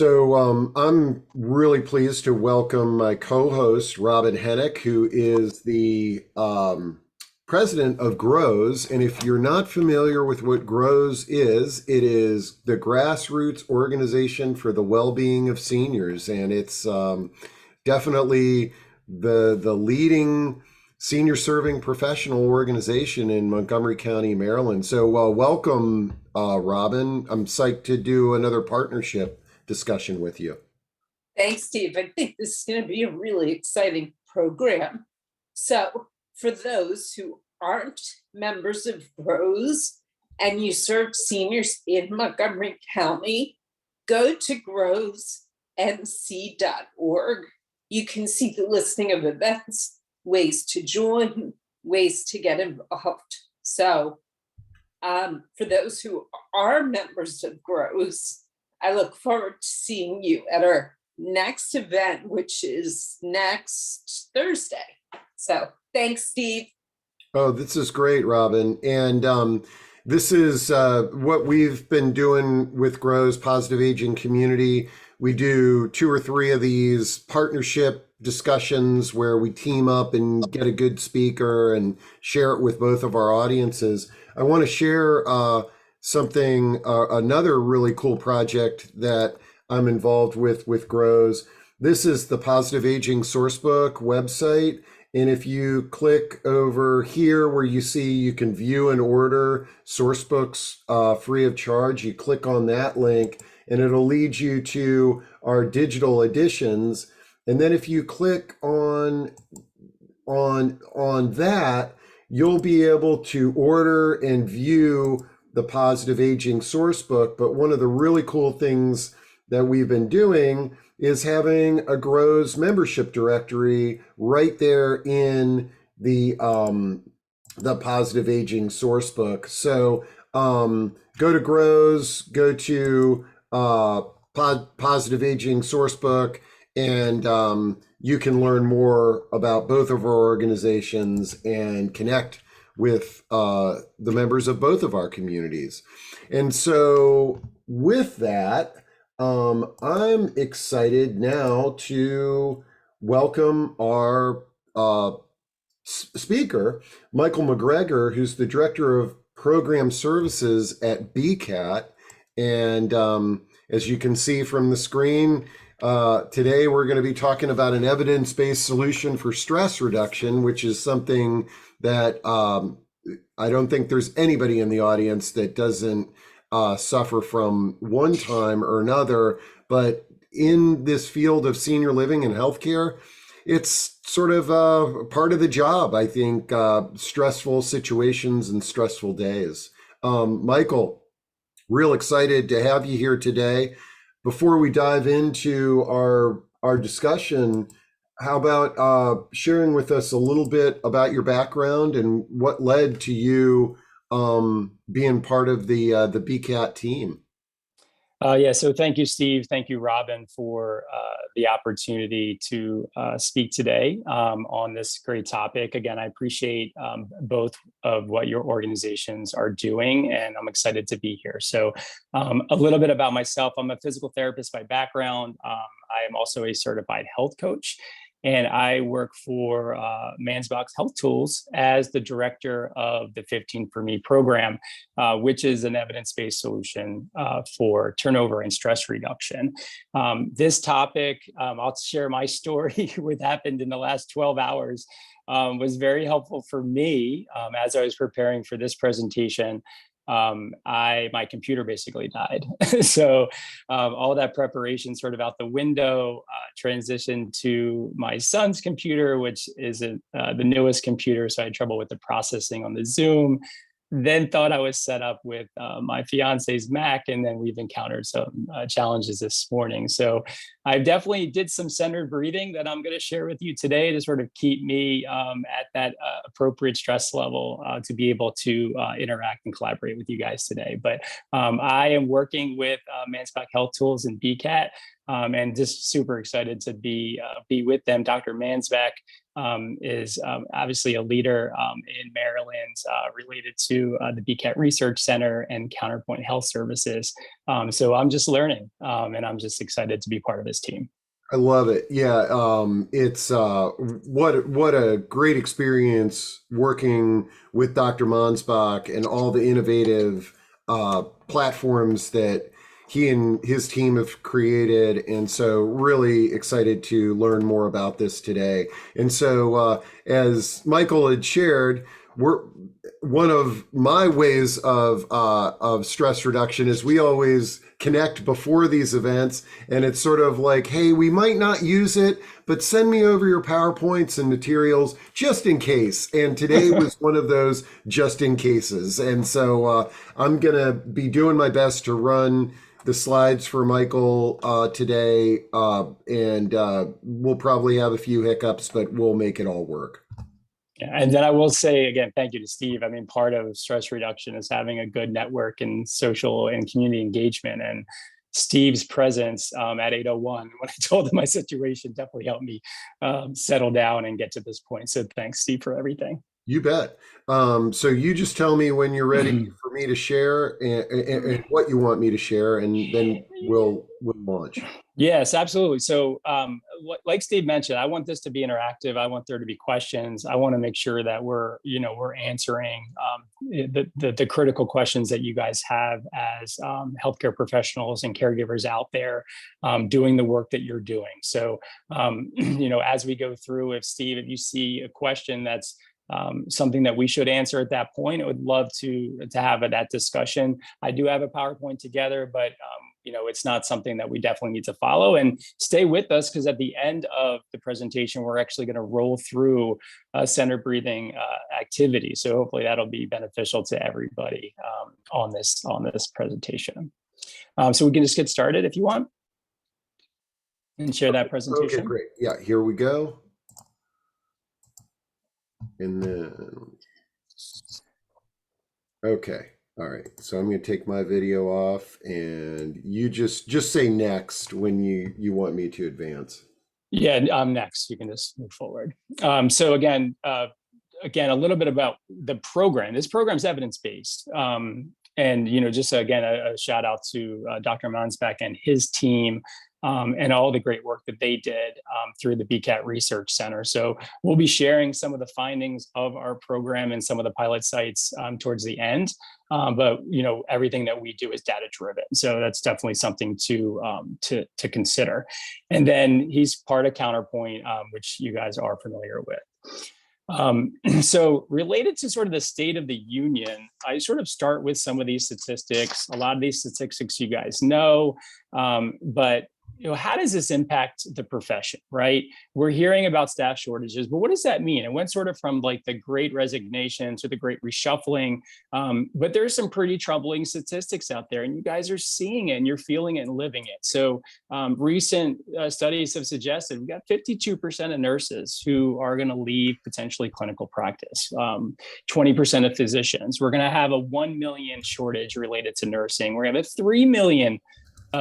I'm really pleased to welcome my co-host, Robin Hennick, who is the president of GROWS. And if you're not familiar with what GROWS is, it is the grassroots organization for the well-being of seniors. And it's definitely the leading senior serving professional organization in Montgomery County, Maryland. Welcome, Robin. I'm psyched to do another partnership discussion with you. Thanks, Steve. I think this is going to be a really exciting program. So for those who aren't members of GROWS and you serve seniors in Montgomery County, go to growsnc.org. You can see the listing of events, ways to join, ways to get involved. So for those who are members of GROWS, I look forward to seeing you at our next event, which is next Thursday. So thanks, Steve. Oh, this is great, Robin. And this is what we've been doing with GROW's Positive Aging Community. We do 2 or 3 of these partnership discussions where we team up and get a good speaker and share it with both of our audiences. I want to share another really cool project that I'm involved with GROWS. This is the Positive Aging Sourcebook website. And if you click over here where you see you can view and order sourcebooks free of charge, you click on that link and it'll lead you to our digital editions. And then if you click on that, you'll be able to order and view the Positive Aging Sourcebook. But one of the really cool things that we've been doing is having a GROWS membership directory right there in the Positive Aging Sourcebook. So go to GROWS, go to Positive Aging Sourcebook, and you can learn more about both of our organizations and connect with the members of both of our communities. And so with that, I'm excited now to welcome our speaker, Michael Mcgregor, who's the Director of Program Services at BCAT. And as you can see from the screen, today we're going to be talking about an evidence-based solution for stress reduction, which is something that I don't think there's anybody in the audience that doesn't suffer from one time or another. But in this field of senior living and healthcare, it's sort of part of the job, I think, stressful situations and stressful days. Michael, real excited to have you here today. Before we dive into our discussion, how about sharing with us a little bit about your background and what led to you being part of the BCAT team? So thank you, Steve. Thank you, Robin, for the opportunity to speak today on this great topic. Again, I appreciate both of what your organizations are doing, and I'm excited to be here. So a little bit about myself. I'm a physical therapist by background. I am also a certified health coach. And I work for Mansbox Health Tools as the director of the 15 for Me program, which is an evidence-based solution for turnover and stress reduction. This topic, I'll share my story, what happened in the last 12 hours, was very helpful for me as I was preparing for this presentation. My computer basically died. So all that preparation sort of out the window, transitioned to my son's computer, which isn't the newest computer. So I had trouble with the processing on the Zoom. Then thought I was set up with my fiance's Mac, and then we've encountered some challenges this morning. So I definitely did some centered breathing that I'm going to share with you today to sort of keep me at that appropriate stress level to be able to interact and collaborate with you guys today. But I am working with Mansbox Health Tools and BCAT and just super excited to be with them. Dr. Mansbach is obviously a leader in Maryland related to the BCAT Research Center and Counterpoint Health Services. So I'm just learning, and I'm just excited to be part of this team. I love it. Yeah, it's what a great experience working with Dr. Mansbach and all the innovative platforms that he and his team have created. And so really excited to learn more about this today. And so as Michael had shared, one of my ways of stress reduction is we always connect before these events, and it's sort of like, hey, we might not use it, but send me over your PowerPoints and materials just in case. And today was one of those just in cases. And so I'm gonna be doing my best to run the slides for Michael today, and we'll probably have a few hiccups, but we'll make it all work. And then I will say again, thank you to Steve. I mean, part of stress reduction is having a good network and social and community engagement. And Steve's presence at 8:01, when I told him my situation, definitely helped me settle down and get to this point. So thanks, Steve, for everything. You bet. So you just tell me when you're ready for me to share and what you want me to share, and then we'll launch. Yes, absolutely. So like Steve mentioned, I want this to be interactive. I want there to be questions. I want to make sure that we're answering the critical questions that you guys have as healthcare professionals and caregivers out there doing the work that you're doing. So, as we go through, if you see a question that's something that we should answer at that point, I would love to have that discussion. I do have a PowerPoint together, but it's not something that we definitely need to follow. And stay with us, because at the end of the presentation, we're actually going to roll through a center breathing activity. So hopefully that'll be beneficial to everybody on this presentation. So we can just get started if you want and share that presentation. Okay, great. Yeah, here we go. And then, okay. All right. So I'm going to take my video off, and you just say next when you want me to advance. Yeah, next. You can just move forward. So again, a little bit about the program. This program is evidence-based. And, just again, a shout out to Dr. Mansbach and his team and all the great work that they did through the BCAT Research Center. So we'll be sharing some of the findings of our program and some of the pilot sites towards the end. But everything that we do is data driven. So that's definitely something to consider. And then he's part of Counterpoint, which you guys are familiar with. So related to sort of the state of the union, I sort of start with some of these statistics. A lot of these statistics you guys know, but how does this impact the profession, right? We're hearing about staff shortages, but what does that mean? It went sort of from like the great resignation to the great reshuffling, but there's some pretty troubling statistics out there, and you guys are seeing it and you're feeling it and living it. So recent studies have suggested we've got 52% of nurses who are going to leave potentially clinical practice, 20% of physicians. We're going to have a 1 million shortage related to nursing. We're going to have a 3 million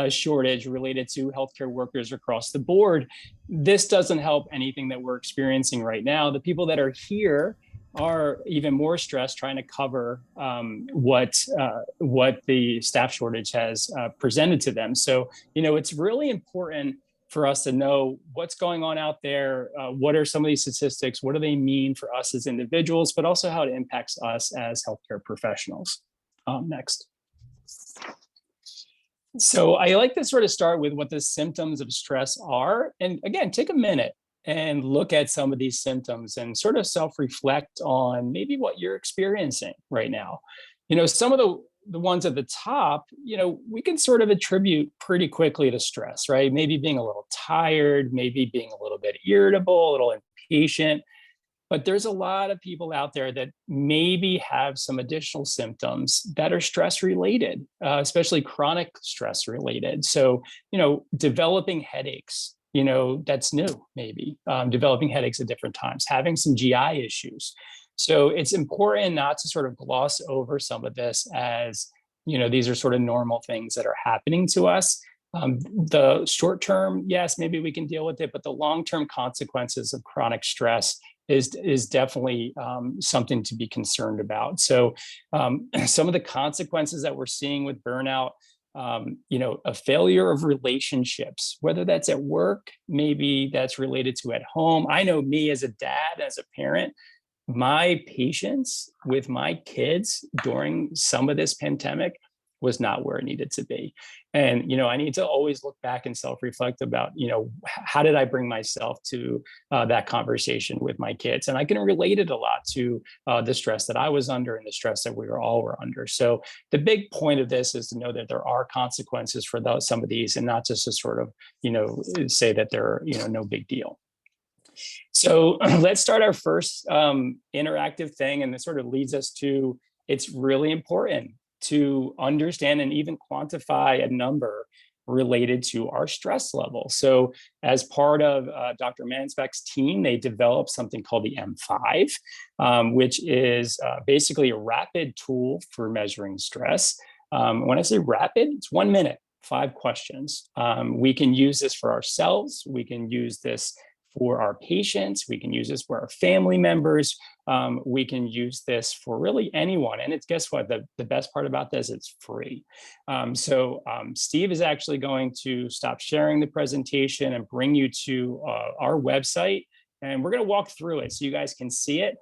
shortage related to healthcare workers across the board. This doesn't help anything that we're experiencing right now. The people that are here are even more stressed trying to cover what the staff shortage has presented to them. So, it's really important for us to know what's going on out there. What are some of these statistics? What do they mean for us as individuals, but also how it impacts us as healthcare professionals? Next. So I like to sort of start with what the symptoms of stress are. And again, take a minute and look at some of these symptoms and sort of self-reflect on maybe what you're experiencing right now. Some of the ones at the top, we can sort of attribute pretty quickly to stress, right? Maybe being a little tired, maybe being a little bit irritable, a little impatient. But there's a lot of people out there that maybe have some additional symptoms that are stress related, especially chronic stress related. So, developing headaches, that's new, maybe developing headaches at different times, having some GI issues. So it's important not to sort of gloss over some of this as, these are sort of normal things that are happening to us. The short term, yes, maybe we can deal with it, but the long-term consequences of chronic stress is definitely something to be concerned about. So some of the consequences that we're seeing with burnout, a failure of relationships, whether that's at work, maybe that's related to at home. I know me as a dad, as a parent, my patience with my kids during some of this pandemic was not where it needed to be. And, I need to always look back and self-reflect about, how did I bring myself to that conversation with my kids? And I can relate it a lot to the stress that I was under and the stress that we all were under. So the big point of this is to know that there are consequences for some of these, and not just to sort of, say that they're, no big deal. So let's start our first interactive thing. And this sort of leads us to, it's really important to understand and even quantify a number related to our stress level. So as part of Dr. Mansbeck's team, they developed something called the M5, which is basically a rapid tool for measuring stress. When I say rapid, it's 1 minute, 5 questions. We can use this for ourselves. We can use this for our patients. We can use this for our family members. We can use this for really anyone. And it's, guess what? The best part about this, it's free. So Steve is actually going to stop sharing the presentation and bring you to our website. And we're going to walk through it so you guys can see it.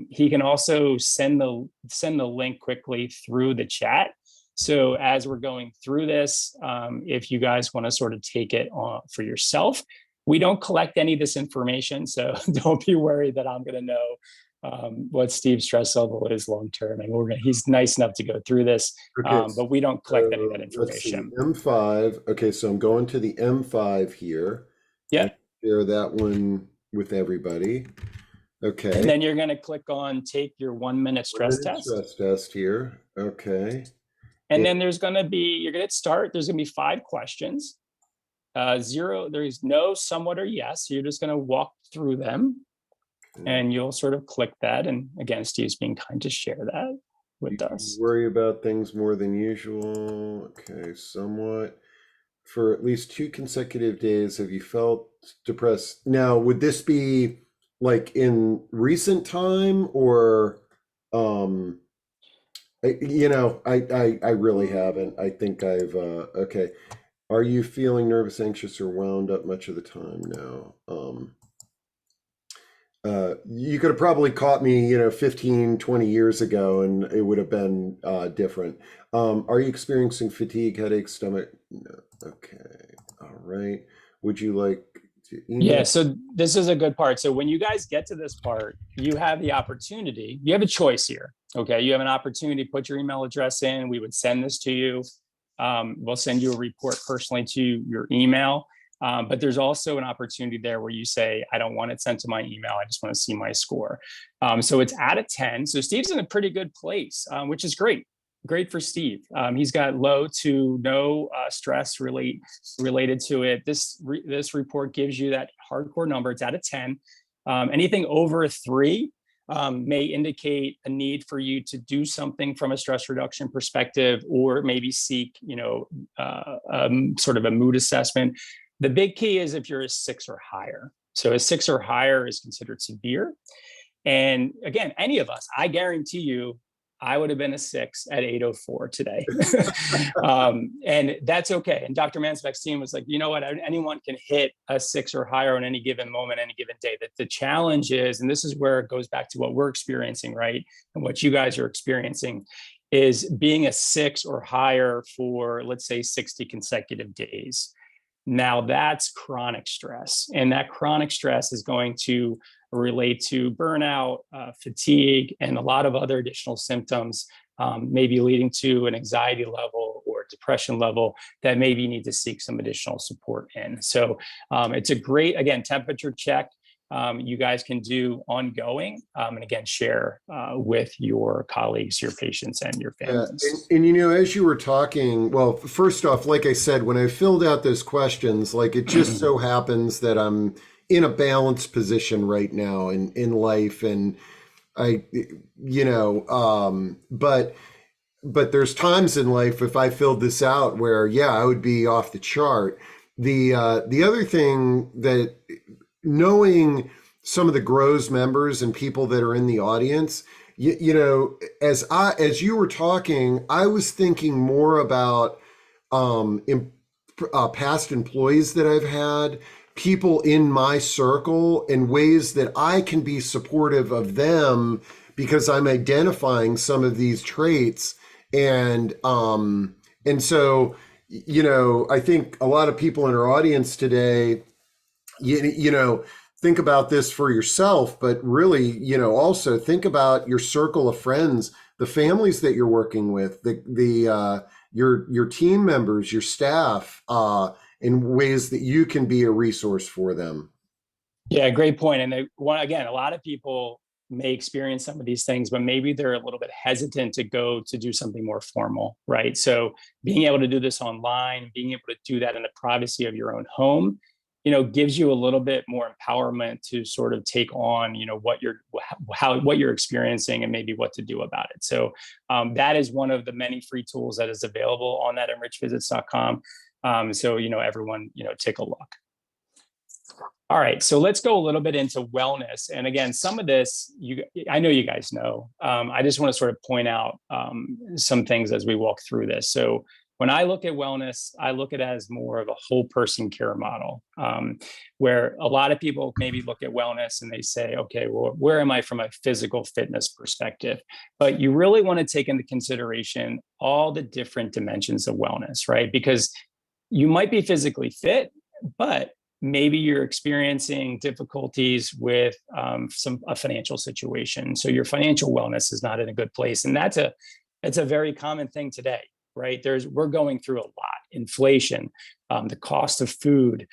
He can also send the link quickly through the chat. So as we're going through this, if you guys want to sort of take it on for yourself, we don't collect any of this information, so don't be worried that I'm going to know what Steve's stress level is long term. And he's nice enough to go through this, Okay, but we don't collect any of that let's see, information. M5. Okay, so I'm going to the M5 here. Yeah. Share that one with everybody. Okay. And then you're going to click on take your 1 minute stress test. Stress test here. Okay. And then there's going to be, you're going to start, there's going to be 5 questions. 0, there is no somewhat or yes. So you're just going to walk through them and you'll sort of click that. And again, Steve's being kind to share that with us. Worry about things more than usual. Okay, somewhat. For at least 2 consecutive days, have you felt depressed? Now, would this be like in recent time or, I really haven't. I think I've, okay. Are you feeling nervous, anxious, or wound up much of the time now? You could have probably caught me, 15, 20 years ago, and it would have been different. Are you experiencing fatigue, headache, stomach? No. Okay. All right. Would you like to email? Yeah, so this is a good part. So when you guys get to this part, you have the opportunity. You have a choice here. Okay. You have an opportunity to put your email address in. We would send this to you. We'll send you a report personally to your email. But there's also an opportunity there where you say, I don't want it sent to my email. I just want to see my score. So it's out of 10. So Steve's in a pretty good place, which is great. Great for Steve. He's got low to no stress related to it. This report gives you that hardcore number. It's out of 10. Anything over a 3 may indicate a need for you to do something from a stress reduction perspective, or maybe seek, sort of a mood assessment. The big key is if you're a 6 or higher. So a 6 or higher is considered severe. And again, any of us, I guarantee you, I would have been a 6 at 8:04 today. And that's okay. And Dr. Mansbeck's team was like, you know what, anyone can hit a 6 or higher on any given moment, any given day. That the challenge is, and this is where it goes back to what we're experiencing, right? And what you guys are experiencing is being a 6 or higher for, let's say, 60 consecutive days. Now that's chronic stress. And that chronic stress is going to relate to burnout, fatigue, and a lot of other additional symptoms, maybe leading to an anxiety level or depression level that maybe you need to seek some additional support in. So it's a great, again, temperature check. You guys can do ongoing, and again, share with your colleagues, your patients, and your families. And as you were talking, well, first off, like I said, when I filled out those questions, like it just so happens that I'm in a balanced position right now in life, and but but there's times in life if I filled this out where, yeah, I would be off the chart. The other thing that knowing some of the Grows members and people that are in the audience, you know, as you were talking, I was thinking more about past employees that I've had, people in my circle, and ways that I can be supportive of them because I'm identifying some of these traits. And so, you know, I think a lot of people in our audience today, you know, think about this for yourself, but really, you know, also think about your circle of friends, the families that you're working with, your team members, your staff, in ways that you can be a resource for them. Yeah, great point. And again, a lot of people may experience some of these things, but maybe they're a little bit hesitant to go to do something more formal, right? So being able to do this online, being able to do that in the privacy of your own home, you know, gives you a little bit more empowerment to sort of take on, you know, what you're experiencing and maybe what to do about it. So that is one of the many free tools that is available on that enrichedvisits.com. So, you know, everyone, you know, take a look. All right, so let's go a little bit into wellness. And again, some of this, I know you guys know. I just want to sort of point out some things as we walk through this. So when I look at wellness, I look at it as more of a whole person care model, where a lot of people maybe look at wellness and they say, okay, well, where am I from a physical fitness perspective? But you really want to take into consideration all the different dimensions of wellness, right? Because you might be physically fit, but maybe you're experiencing difficulties with a financial situation. So your financial wellness is not in a good place. And that's a very common thing today, right? We're going through a lot: inflation, the cost of food,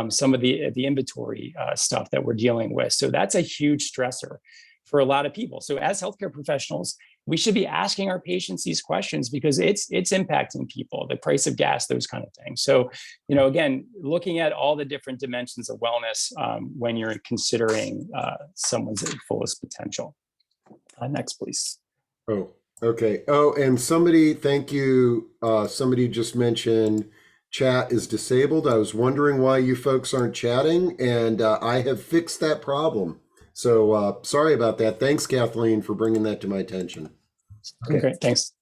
some of the inventory stuff that we're dealing with. So that's a huge stressor for a lot of people. So as healthcare professionals, we should be asking our patients these questions because it's impacting people, the price of gas, those kind of things. So, you know, again, looking at all the different dimensions of wellness when you're considering someone's fullest potential. Next, please. Oh, okay. Oh, and somebody, thank you. Somebody just mentioned chat is disabled. I was wondering why you folks aren't chatting, and I have fixed that problem. So sorry about that. Thanks, Kathleen, for bringing that to my attention. Okay, great. Thanks.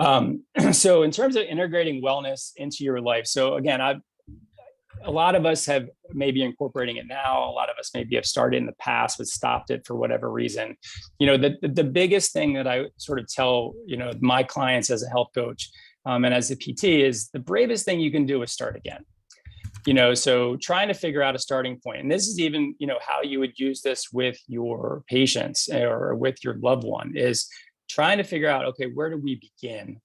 So in terms of integrating wellness into your life, so again, a lot of us have maybe incorporating it now. A lot of us maybe have started in the past, but stopped it for whatever reason. You know, the biggest thing that I sort of tell, you know, my clients as a health coach and as a PT is the bravest thing you can do is start again. You know, so trying to figure out a starting point. And this is even, you know, how you would use this with your patients or with your loved one is trying to figure out, okay, where do we begin?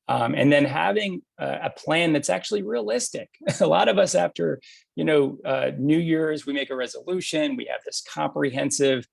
And then having a plan that's actually realistic. A lot of us after, you know, New Year's, we make a resolution. We have this comprehensive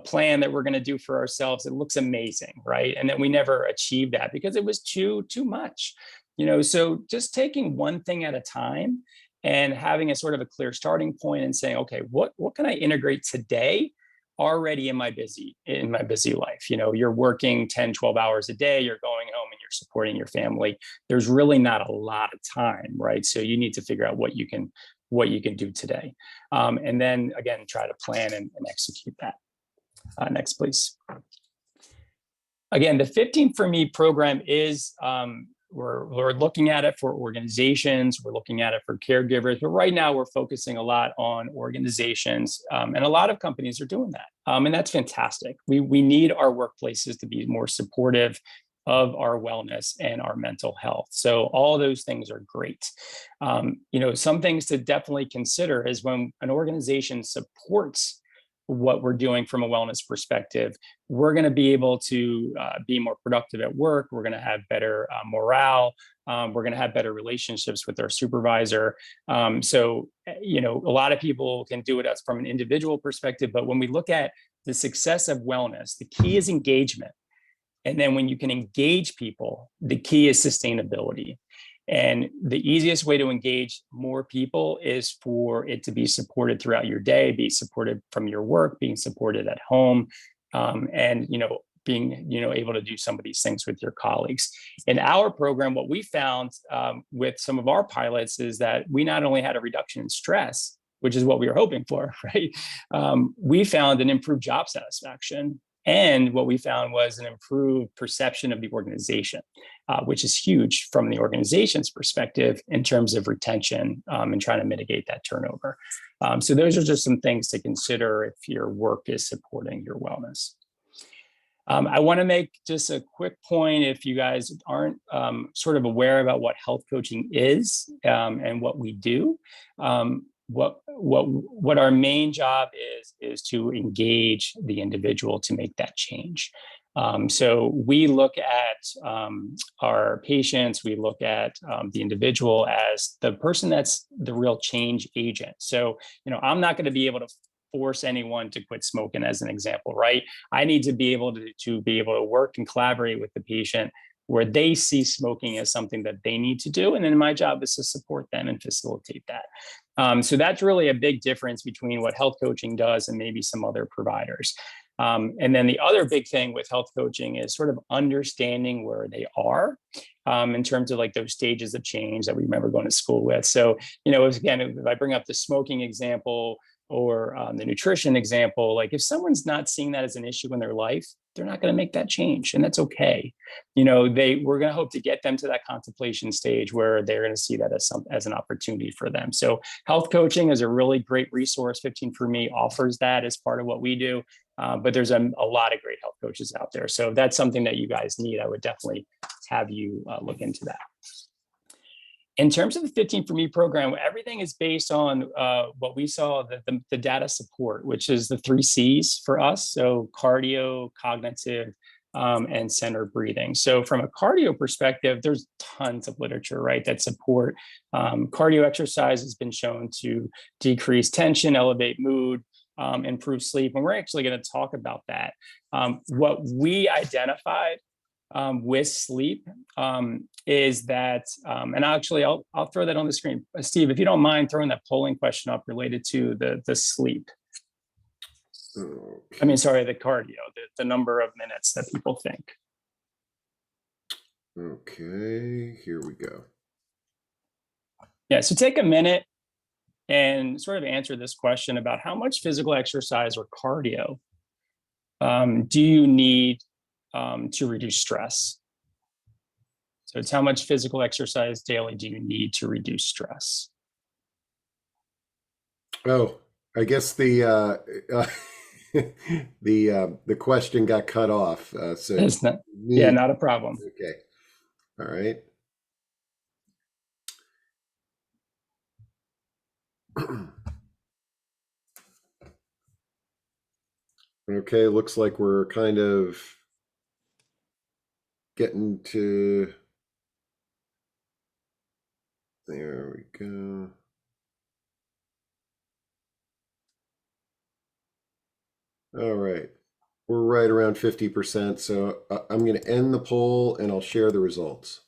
plan that we're going to do for ourselves. It looks amazing, right? And then we never achieve that because it was too much, you know. So just taking one thing at a time and having a sort of a clear starting point and saying, okay, what can I integrate today already in my busy life? You know, you're working 10, 12 hours a day, you're going home and you're supporting your family. There's really not a lot of time, right? So you need to figure out what you can do today. And then again, try to plan and execute that. Next, please. Again, the 15 for Me program is, we're looking at it for organizations, we're looking at it for caregivers, but right now we're focusing a lot on organizations, and a lot of companies are doing that, and that's fantastic. We need our workplaces to be more supportive of our wellness and our mental health. So all those things are great. You know, some things to definitely consider is when an organization supports what we're doing from a wellness perspective, we're going to be able to be more productive at work. We're going to have better morale. We're going to have better relationships with our supervisor. So, you know, a lot of people can do it as from an individual perspective, but when we look at the success of wellness, the key is engagement. And then when you can engage people, the key is sustainability. And the easiest way to engage more people is for it to be supported throughout your day, be supported from your work, being supported at home. And, you know, being, able to do some of these things with your colleagues. In our program, what we found with some of our pilots is that we not only had a reduction in stress, which is what we were hoping for, right? We found an improved job satisfaction. And what we found was an improved perception of the organization, which is huge from the organization's perspective in terms of retention and trying to mitigate that turnover. So those are just some things to consider if your work is supporting your wellness. I want to make just a quick point if you guys aren't sort of aware about what health coaching is and what we do. What our main job is to engage the individual to make that change. So we look at our patients, we look at the individual as the person that's the real change agent. So, I'm not going to be able to force anyone to quit smoking, as an example, right? I need to be able to work and collaborate with the patient where they see smoking as something that they need to do. And then my job is to support them and facilitate that. So that's really a big difference between what health coaching does and maybe some other providers. And then the other big thing with health coaching is sort of understanding where they are in terms of like those stages of change that we remember going to school with. So, again, if I bring up the smoking example or the nutrition example, like if someone's not seeing that as an issue in their life, they're not going to make that change, and that's okay. We're going to hope to get them to that contemplation stage where they're going to see that as an opportunity for them. So health coaching is a really great resource. 15 For Me offers that as part of what we do, but there's a lot of great health coaches out there. So if that's something that you guys need, I would definitely have you look into that. In terms of the 15 For Me program, everything is based on what we saw, the data support, which is the 3 C's for us. So cardio, cognitive, and centered breathing. So from a cardio perspective, there's tons of literature, right, that support cardio exercise has been shown to decrease tension, elevate mood, improve sleep. And we're actually going to talk about that. What we identified with sleep is that, and actually I'll throw that on the screen. Steve, if you don't mind throwing that polling question up related to the sleep. Okay. I mean, sorry, the cardio, the number of minutes that people think. Okay, here we go. Yeah, so take a minute and sort of answer this question about how much physical exercise or cardio do you need to reduce stress? So it's how much physical exercise daily do you need to reduce stress? Oh, I guess the the question got cut off. So yeah, not a problem. Okay. All right. Okay, looks like we're kind of getting to, there we go. All right, we're right around 50%. So I'm going to end the poll and I'll share the results.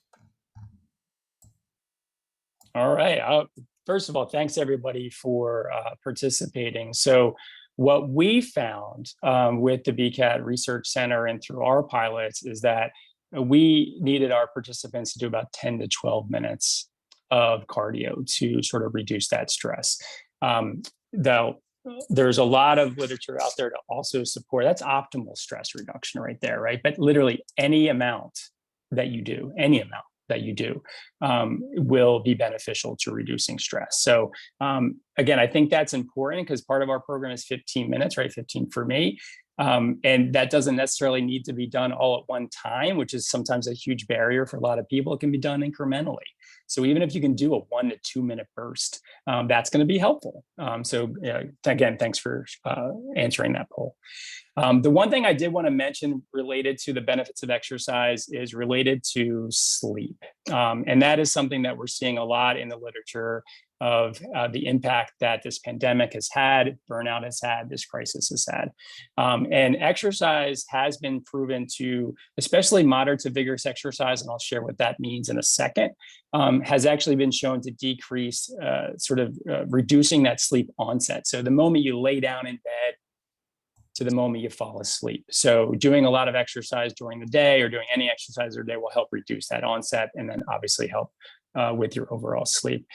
All right. First of all, thanks everybody for participating. So what we found with the BCAT Research Center and through our pilots is that we needed our participants to do about 10 to 12 minutes of cardio to sort of reduce that stress. Though there's a lot of literature out there to also support, that's optimal stress reduction right there, right? But literally any amount that you do, will be beneficial to reducing stress. So again, I think that's important because part of our program is 15 minutes, right? 15 For Me. And that doesn't necessarily need to be done all at one time, which is sometimes a huge barrier for a lot of people. It can be done incrementally. So even if you can do a 1 to 2 minute burst, that's going to be helpful. So again, thanks for answering that poll. The one thing I did want to mention related to the benefits of exercise is related to sleep. And that is something that we're seeing a lot in the literature of the impact that this pandemic has had, burnout has had, this crisis has had. And exercise has been proven to, especially moderate to vigorous exercise, and I'll share what that means in a second, has actually been shown to decrease reducing that sleep onset. So the moment you lay down in bed, to the moment you fall asleep. So doing a lot of exercise during the day or doing any exercise during the day will help reduce that onset and then obviously help with your overall sleep.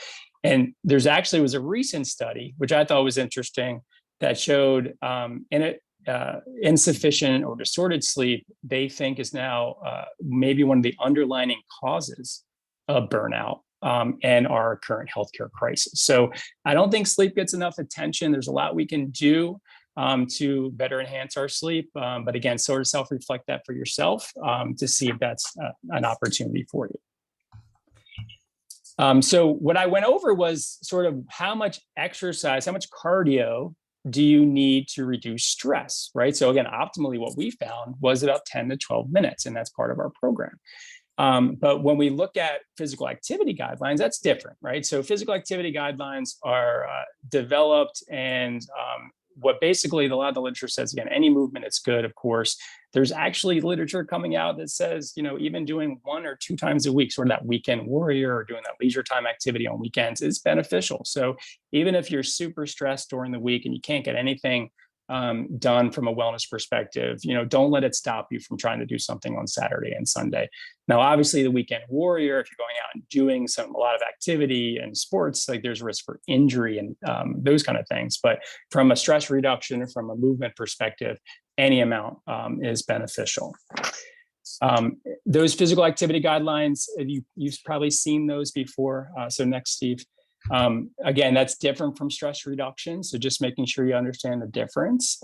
And there's actually was a recent study, which I thought was interesting, that showed insufficient or distorted sleep, they think is now maybe one of the underlying causes of burnout and our current healthcare crisis. So I don't think sleep gets enough attention. There's a lot we can do to better enhance our sleep. But again, sort of self-reflect that for yourself to see if that's an opportunity for you. So what I went over was sort of how much exercise, how much cardio do you need to reduce stress, right? So again, optimally what we found was about 10 to 12 minutes, and that's part of our program. But when we look at physical activity guidelines, that's different, right? So physical activity guidelines are developed and what basically a lot of the literature says, again, any movement is good, of course. There's actually literature coming out that says, even doing 1 or 2 times a week, sort of that weekend warrior or doing that leisure time activity on weekends is beneficial. So even if you're super stressed during the week and you can't get anything done from a wellness perspective, don't let it stop you from trying to do something on Saturday and Sunday. Now, obviously the weekend warrior, if you're going out and doing a lot of activity and sports, like there's risk for injury and those kind of things. But from a stress reduction, from a movement perspective, any amount is beneficial. Those physical activity guidelines, you've probably seen those before. So next, Steve. Again, that's different from stress reduction. So just making sure you understand the difference.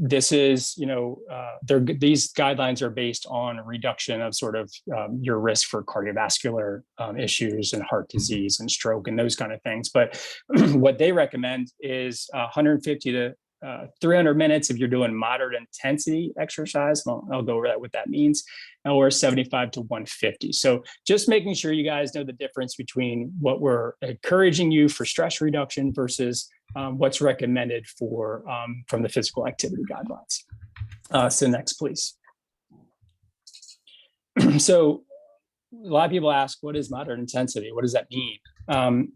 This is, these guidelines are based on a reduction of sort of your risk for cardiovascular issues and heart disease and stroke and those kind of things. But what they recommend is 150 to 300 minutes if you're doing moderate intensity exercise. I'll go over what that means, or 75 to 150. So just making sure you guys know the difference between what we're encouraging you for stress reduction versus what's recommended for from the physical activity guidelines. So next, please. So a lot of people ask, what is moderate intensity? What does that mean?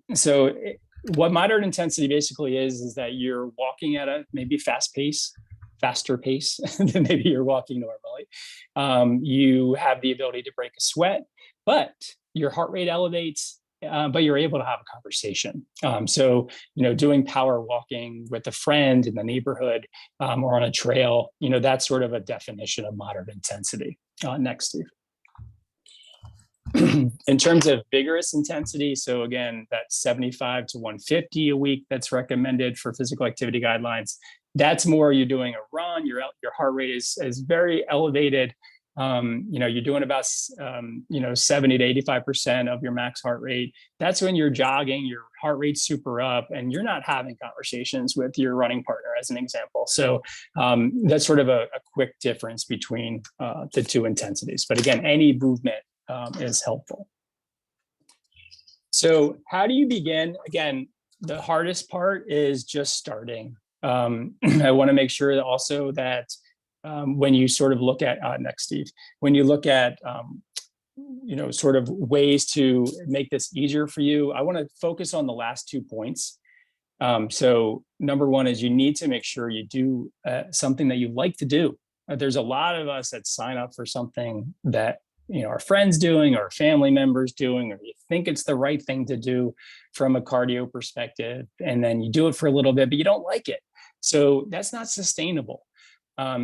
What moderate intensity basically is that you're walking at a maybe faster pace than maybe you're walking normally. You have the ability to break a sweat, but your heart rate elevates, but you're able to have a conversation. Doing power walking with a friend in the neighborhood or on a trail, that's sort of a definition of moderate intensity. Next, Steve. In terms of vigorous intensity, so again, that's 75 to 150 a week that's recommended for physical activity guidelines. That's more you're doing a run, your heart rate is very elevated. You're doing about 70 to 85% of your max heart rate. That's when you're jogging, your heart rate's super up, and you're not having conversations with your running partner, as an example. So that's sort of a quick difference between the two intensities. But again, any movement is helpful. So how do you begin? Again, the hardest part is just starting. I want to make sure that also that when you sort of look at, next, Steve, when you look at, sort of ways to make this easier for you, I want to focus on the last 2 points. So number one is you need to make sure you do something that you like to do. There's a lot of us that sign up for something that our friends doing or family members doing, or you think it's the right thing to do from a cardio perspective, and then you do it for a little bit, but you don't like it. So that's not sustainable.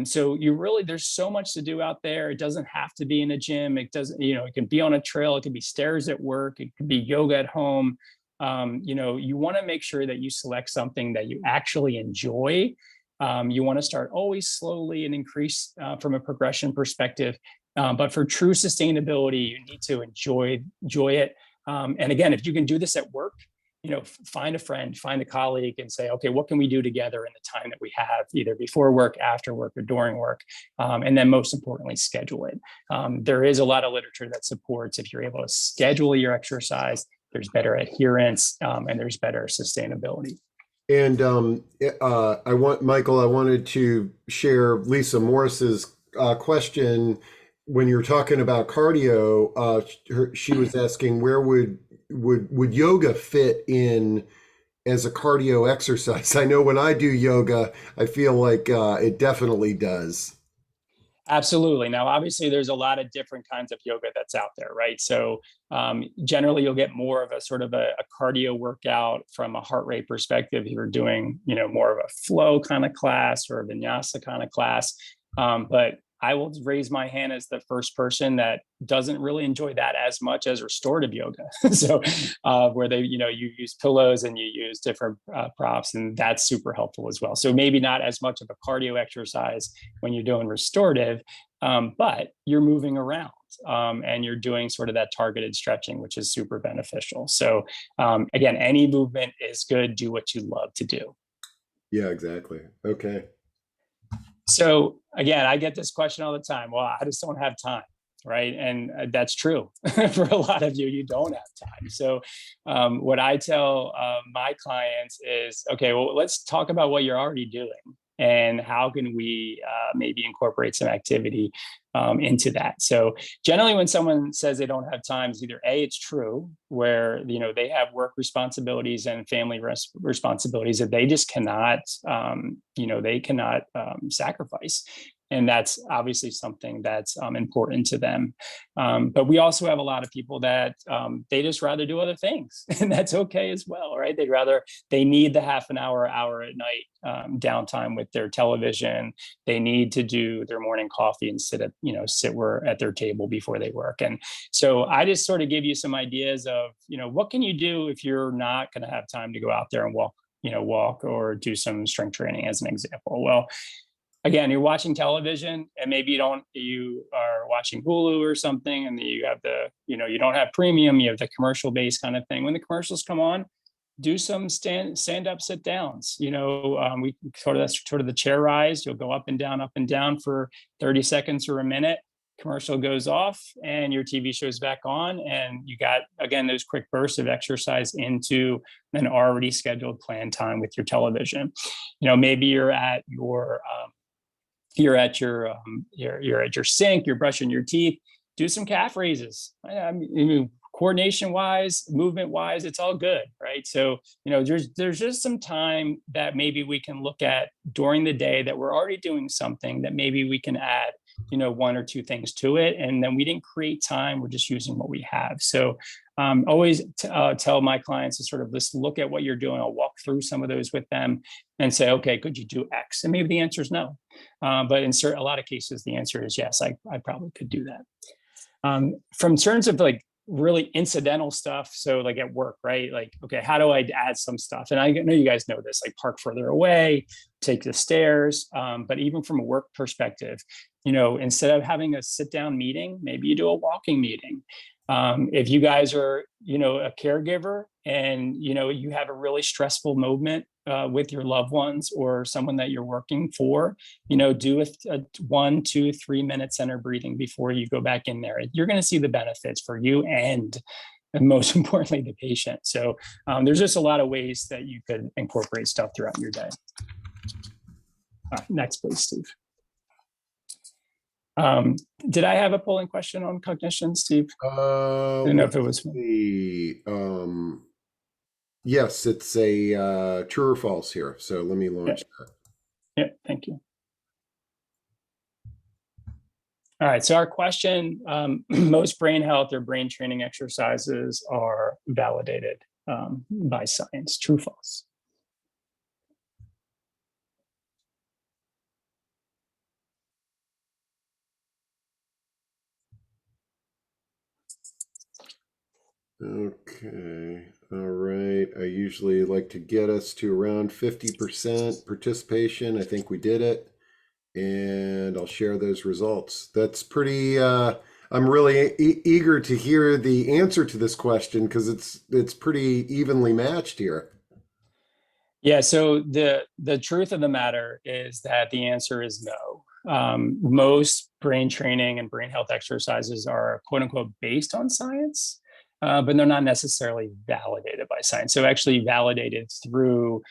So there's so much to do out there. It doesn't have to be in a gym. It doesn't, it can be on a trail. It can be stairs at work. It could be yoga at home. You want to make sure that you select something that you actually enjoy. You want to start always slowly and increase from a progression perspective. But for true sustainability, you need to enjoy it. And again, if you can do this at work, find a friend, find a colleague and say, okay, what can we do together in the time that we have, either before work, after work, or during work? And then most importantly, schedule it. There is a lot of literature that supports if you're able to schedule your exercise, there's better adherence and there's better sustainability. And I wanted to share Lisa Morris's question. When you're talking about cardio, she was asking where would yoga fit in as a cardio exercise? I know when I do yoga, I feel like it definitely does. Absolutely. Now, obviously, there's a lot of different kinds of yoga that's out there, right? So generally, you'll get more of a sort of a cardio workout from a heart rate perspective. You're doing, more of a flow kind of class or a vinyasa kind of class. But I will raise my hand as the first person that doesn't really enjoy that as much as restorative yoga. So where you use pillows and you use different props, and that's super helpful as well. So maybe not as much of a cardio exercise when you're doing restorative, but you're moving around and you're doing sort of that targeted stretching, which is super beneficial. So again, any movement is good. Do what you love to do. Yeah, exactly. Okay. So again, I get this question all the time. Well, I just don't have time, right? And that's true for a lot of you. You don't have time. So what I tell my clients is, okay, well, let's talk about what you're already doing and how can we maybe incorporate some activity into that. So generally when someone says they don't have time, is either A, it's true, where they have work responsibilities and family responsibilities that they just cannot sacrifice. And that's obviously something that's important to them. But we also have a lot of people that they just rather do other things, and that's okay as well, right? They need the half an hour at night downtime with their television. They need to do their morning coffee and sit at their table before they work. And so I just sort of give you some ideas of, what can you do if you're not going to have time to go out there and walk or do some strength training as an example. Well, again, you're watching television and maybe you are watching Hulu or something, and you have you don't have premium, you have the commercial based kind of thing. When the commercials come on, do some stand up, sit downs. We sort of the chair rise. You'll go up and down for 30 seconds or a minute. Commercial goes off and your TV show's back on, and you got, again, those quick bursts of exercise into an already scheduled planned time with your television. Maybe you're at your sink, you're brushing your teeth, do some calf raises. Coordination wise, movement wise, it's all good, right? So, there's just some time that maybe we can look at during the day that we're already doing something that maybe we can add, one or two things to it. And then we didn't create time, we're just using what we have. So always tell my clients to sort of just look at what you're doing. I'll walk through some of those with them and say, okay, could you do X? And maybe the answer is no. But in a lot of cases, the answer is yes, I probably could do that. From terms of like really incidental stuff, so like at work, right? Like, okay, how do I add some stuff? And I know you guys know this, like park further away, take the stairs. But even from a work perspective, instead of having a sit down meeting, maybe you do a walking meeting. If you guys are, a caregiver and, you have a really stressful moment with your loved ones or someone that you're working for, do a 1, 2, 3 minute center breathing before you go back in there. You're going to see the benefits for you and most importantly, the patient. So there's just a lot of ways that you could incorporate stuff throughout your day. Next, please, Steve. Did I have a polling question on cognition, Steve? I don't know if it was. Yes, it's a true or false here. So let me launch that. Yeah, thank you. All right, so our question, most brain health or brain training exercises are validated by science, true, false? Okay. All right. I usually like to get us to around 50% participation. I think we did it. And I'll share those results. That's pretty, I'm really eager to hear the answer to this question because it's pretty evenly matched here. Yeah, so the truth of the matter is that the answer is no. Most brain training and brain health exercises are quote unquote based on science, but they're not necessarily validated by science. So actually validated through,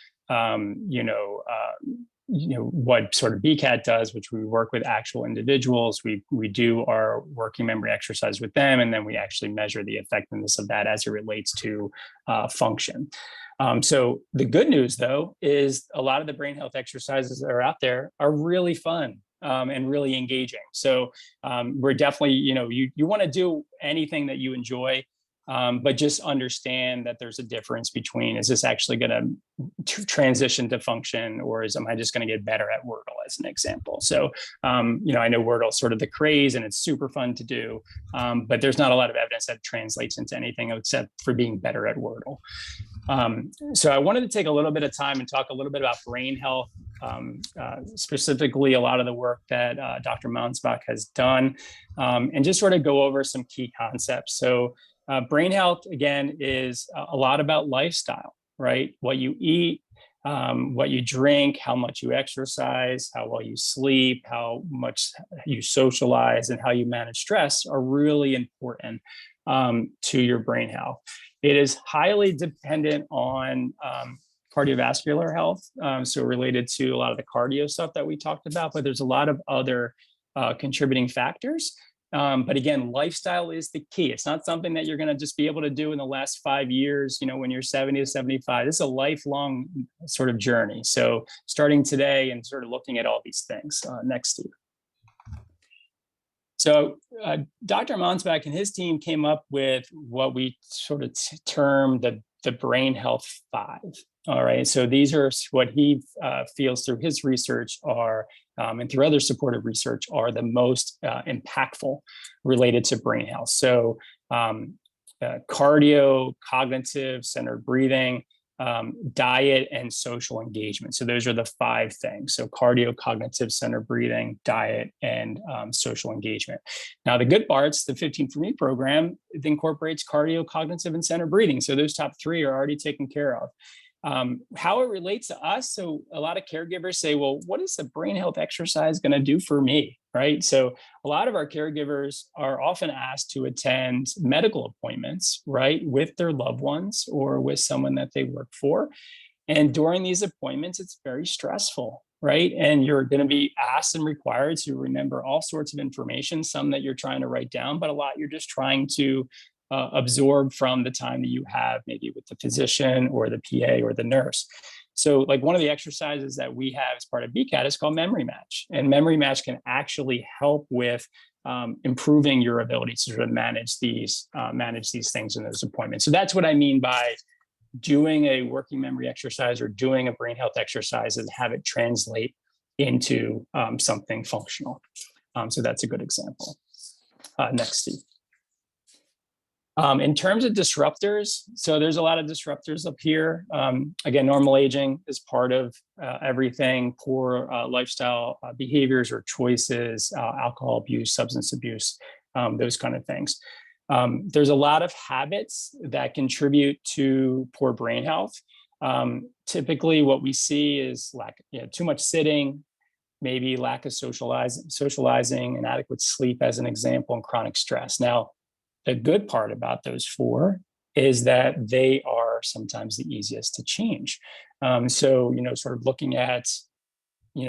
what sort of BCAT does, which we work with actual individuals. We do our working memory exercise with them, and then we actually measure the effectiveness of that as it relates to function. So the good news, though, is a lot of the brain health exercises that are out there are really fun and really engaging. So we're definitely, you want to do anything that you enjoy, but just understand that there's a difference between, is this actually going to transition to function, or am I just going to get better at Wordle, as an example? So, I know Wordle is sort of the craze and it's super fun to do, but there's not a lot of evidence that translates into anything except for being better at Wordle. So I wanted to take a little bit of time and talk a little bit about brain health, specifically a lot of the work that Dr. Mansbach has done, and just sort of go over some key concepts. So brain health, again, is a lot about lifestyle, right? What you eat, what you drink, how much you exercise, how well you sleep, how much you socialize, and how you manage stress are really important to your brain health. It is highly dependent on cardiovascular health, so related to a lot of the cardio stuff that we talked about, but there's a lot of other contributing factors. But again, lifestyle is the key. It's not something that you're going to just be able to do in the last 5 years, when you're 70 to 75. This is a lifelong sort of journey. So starting today and sort of looking at all these things. Next, Steve. So Dr. Mansbach and his team came up with what we sort of term the brain health 5. All right. So these are what he feels through his research are, and through other supportive research, are the most impactful related to brain health. So cardio, cognitive, centered breathing, diet, and social engagement. So those are the 5 things. So cardio, cognitive, centered breathing, diet, and social engagement. Now, the good parts, the 15 for Me program, it incorporates cardio, cognitive, and centered breathing. So those top 3 are already taken care of. How it relates to us. So a lot of caregivers say, well, what is the brain health exercise going to do for me? Right. So a lot of our caregivers are often asked to attend medical appointments, right, with their loved ones or with someone that they work for. And during these appointments, it's very stressful, right? And you're going to be asked and required to remember all sorts of information, some that you're trying to write down, but a lot you're just trying to absorb from the time that you have maybe with the physician or the PA or the nurse. So like one of the exercises that we have as part of BCAT is called Memory Match. And Memory Match can actually help with improving your ability to sort of manage these things in those appointments. So that's what I mean by doing a working memory exercise or doing a brain health exercise and have it translate into something functional. So that's a good example. Next, Steve. In terms of disruptors, so there's a lot of disruptors up here. Again, normal aging is part of everything, poor lifestyle behaviors or choices, alcohol abuse, substance abuse, those kind of things. There's a lot of habits that contribute to poor brain health. Typically, what we see is too much sitting, maybe lack of socializing, inadequate sleep as an example, and chronic stress. Now, the good part about those 4 is that they are sometimes the easiest to change. So, sort of looking at,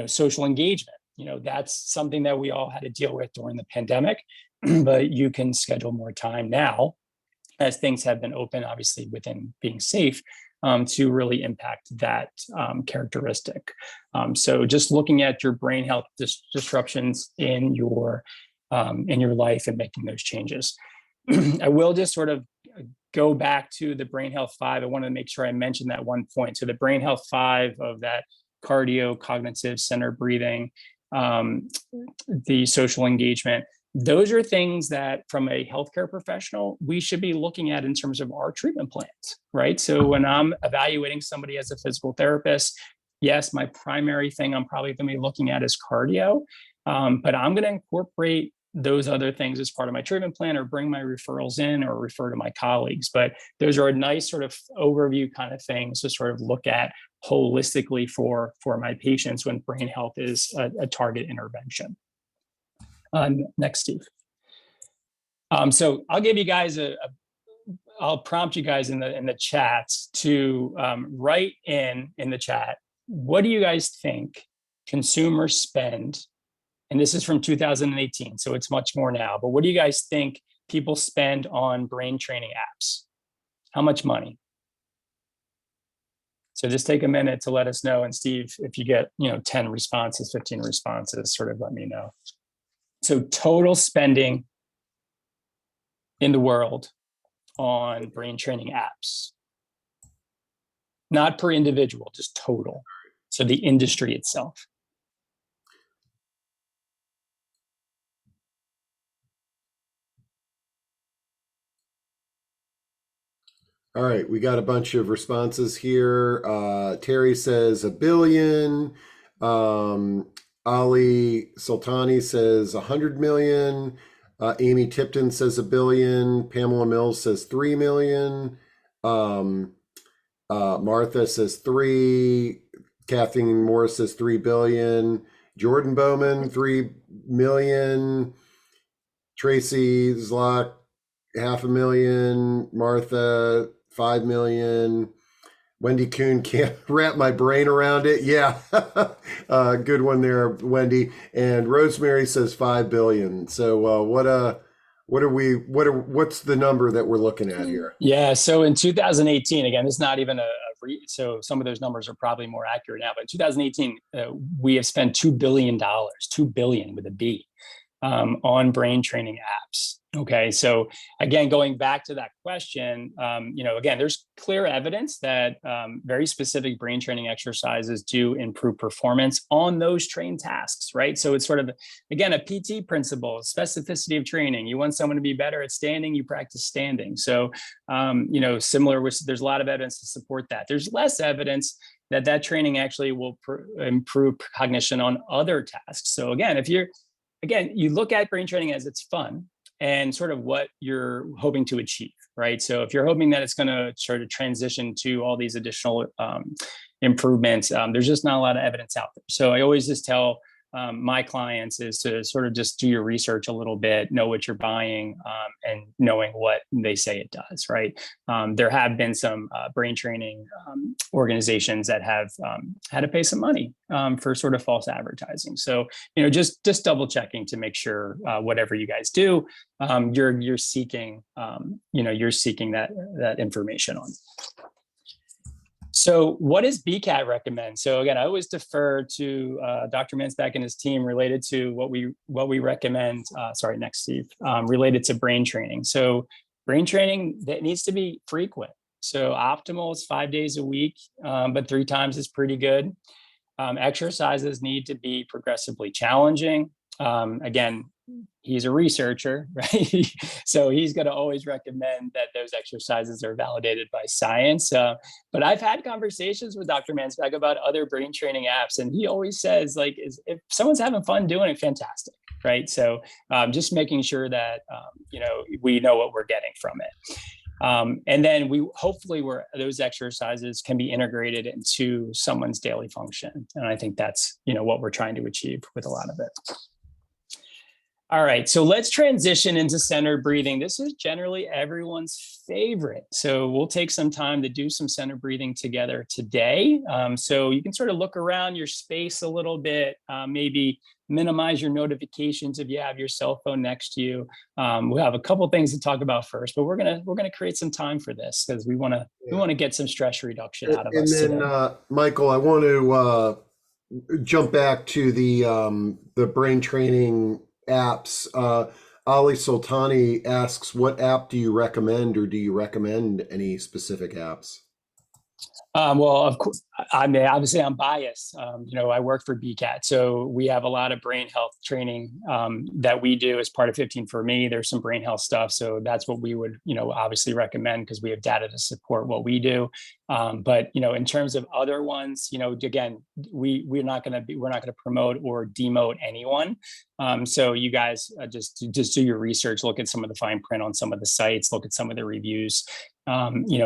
social engagement, that's something that we all had to deal with during the pandemic, but you can schedule more time now as things have been open, obviously within being safe, to really impact that characteristic. So just looking at your brain health disruptions in your life and making those changes. I will just sort of go back to the Brain Health 5. I want to make sure I mention that one point. So the Brain Health 5 of that cardio, cognitive, centered breathing, the social engagement, those are things that from a healthcare professional, we should be looking at in terms of our treatment plans, right? So when I'm evaluating somebody as a physical therapist, yes, my primary thing I'm probably going to be looking at is cardio, but I'm going to incorporate those other things as part of my treatment plan or bring my referrals in or refer to my colleagues. But those are a nice sort of overview kind of things to sort of look at holistically for my patients when brain health is a target intervention. Next, Steve. So I'll give you guys I'll prompt you guys in the chat to write in the chat, what do you guys think consumer spend, and this is from 2018, so it's much more now, but what do you guys think people spend on brain training apps? How much money? So just take a minute to let us know. And Steve, if you get 10 responses, 15 responses, sort of let me know. So total spending in the world on brain training apps, not per individual, just total. So the industry itself. All right, we got a bunch of responses here. Terry says 1 billion. Ali Sultani says 100 million. Amy Tipton says 1 billion. Pamela Mills says 3 million. Martha says 3. Kathleen Morris says 3 billion. Jordan Bowman, 3 million. Tracy Zlock, 500,000. Martha, 5 million. Wendy Kuhn, can't wrap my brain around it. Yeah, good one there, Wendy. And Rosemary says 5 billion. So what's the number that we're looking at here? Yeah, so in 2018, again, it's not even so some of those numbers are probably more accurate now, but in 2018, we have spent $2 billion, 2 billion with a B, on brain training apps. Okay, so again, going back to that question, again, there's clear evidence that very specific brain training exercises do improve performance on those trained tasks, right? So it's sort of, again, a PT principle, specificity of training. You want someone to be better at standing, you practice standing. So, similar with, there's a lot of evidence to support that. There's less evidence that training actually will improve cognition on other tasks. So again, you look at brain training as it's fun, and sort of what you're hoping to achieve, right? So if you're hoping that it's going to sort of transition to all these additional improvements, there's just not a lot of evidence out there. So I always just tell my clients is to sort of just do your research a little bit, know what you're buying, and knowing what they say it does, right? There have been some brain training organizations that have had to pay some money for sort of false advertising. So, just double checking to make sure whatever you guys do, you're seeking, you're seeking that information on. So what does BCAT recommend? So again, I always defer to Dr. Mansbach and his team related to what we recommend, next, Steve, related to brain training. So brain training, that needs to be frequent. So optimal is 5 days a week, but 3 times is pretty good. Exercises need to be progressively challenging. Again, he's a researcher, right? So he's going to always recommend that those exercises are validated by science. But I've had conversations with Dr. Mansbach about other brain training apps, and he always says, like, if someone's having fun doing it, fantastic, right? So just making sure that we know what we're getting from it. And then hopefully those exercises can be integrated into someone's daily function. And I think that's, what we're trying to achieve with a lot of it. All right, so let's transition into centered breathing. This is generally everyone's favorite. So we'll take some time to do some centered breathing together today. So you can sort of look around your space a little bit, maybe minimize your notifications if you have your cell phone next to you. We'll have a couple things to talk about first, but we're gonna create some time for this because we want to get some stress reduction out of us today. And then, Michael, I want to jump back to the brain training apps. Ali Sultani asks, what app do you recommend, or do you recommend any specific apps? Well, of course, obviously I'm biased. I work for BCAT, so we have a lot of brain health training that we do as part of 15 for Me. There's some brain health stuff, so that's what we would, obviously recommend because we have data to support what we do. But in terms of other ones, again, we're not going to promote or demote anyone. So you guys just do your research, look at some of the fine print on some of the sites, look at some of the reviews.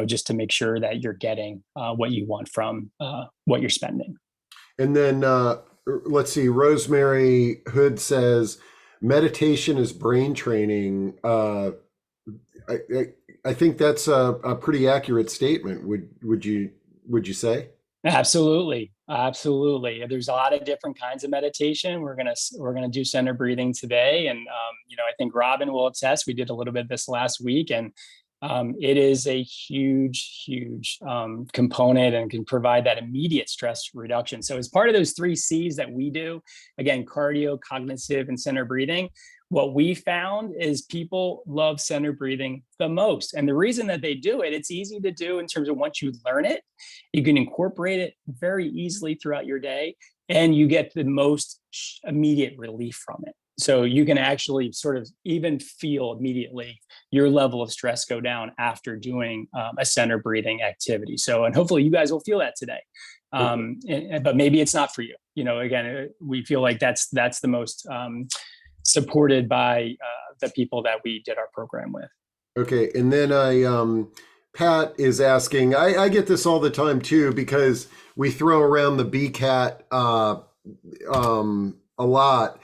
Just to make sure that you're getting what you want from what you're spending. And then let's see, Rosemary Hood says, meditation is brain training. I think that's a pretty accurate statement. Would you say? Absolutely. Absolutely. There's a lot of different kinds of meditation. We're gonna do center breathing today. And I think Robin will attest. We did a little bit of this last week, and it is a huge component and can provide that immediate stress reduction. So as part of those 3 C's that we do, again, cardio, cognitive, and center breathing, what we found is people love center breathing the most. And the reason that they do it, it's easy to do in terms of once you learn it, you can incorporate it very easily throughout your day, and you get the most immediate relief from it. So you can actually sort of even feel immediately your level of stress go down after doing a center breathing activity. So, and hopefully you guys will feel that today. But maybe it's not for you. Again, we feel like that's the most supported by the people that we did our program with. Okay, and then Pat is asking, I get this all the time too, because we throw around the BCAT a lot.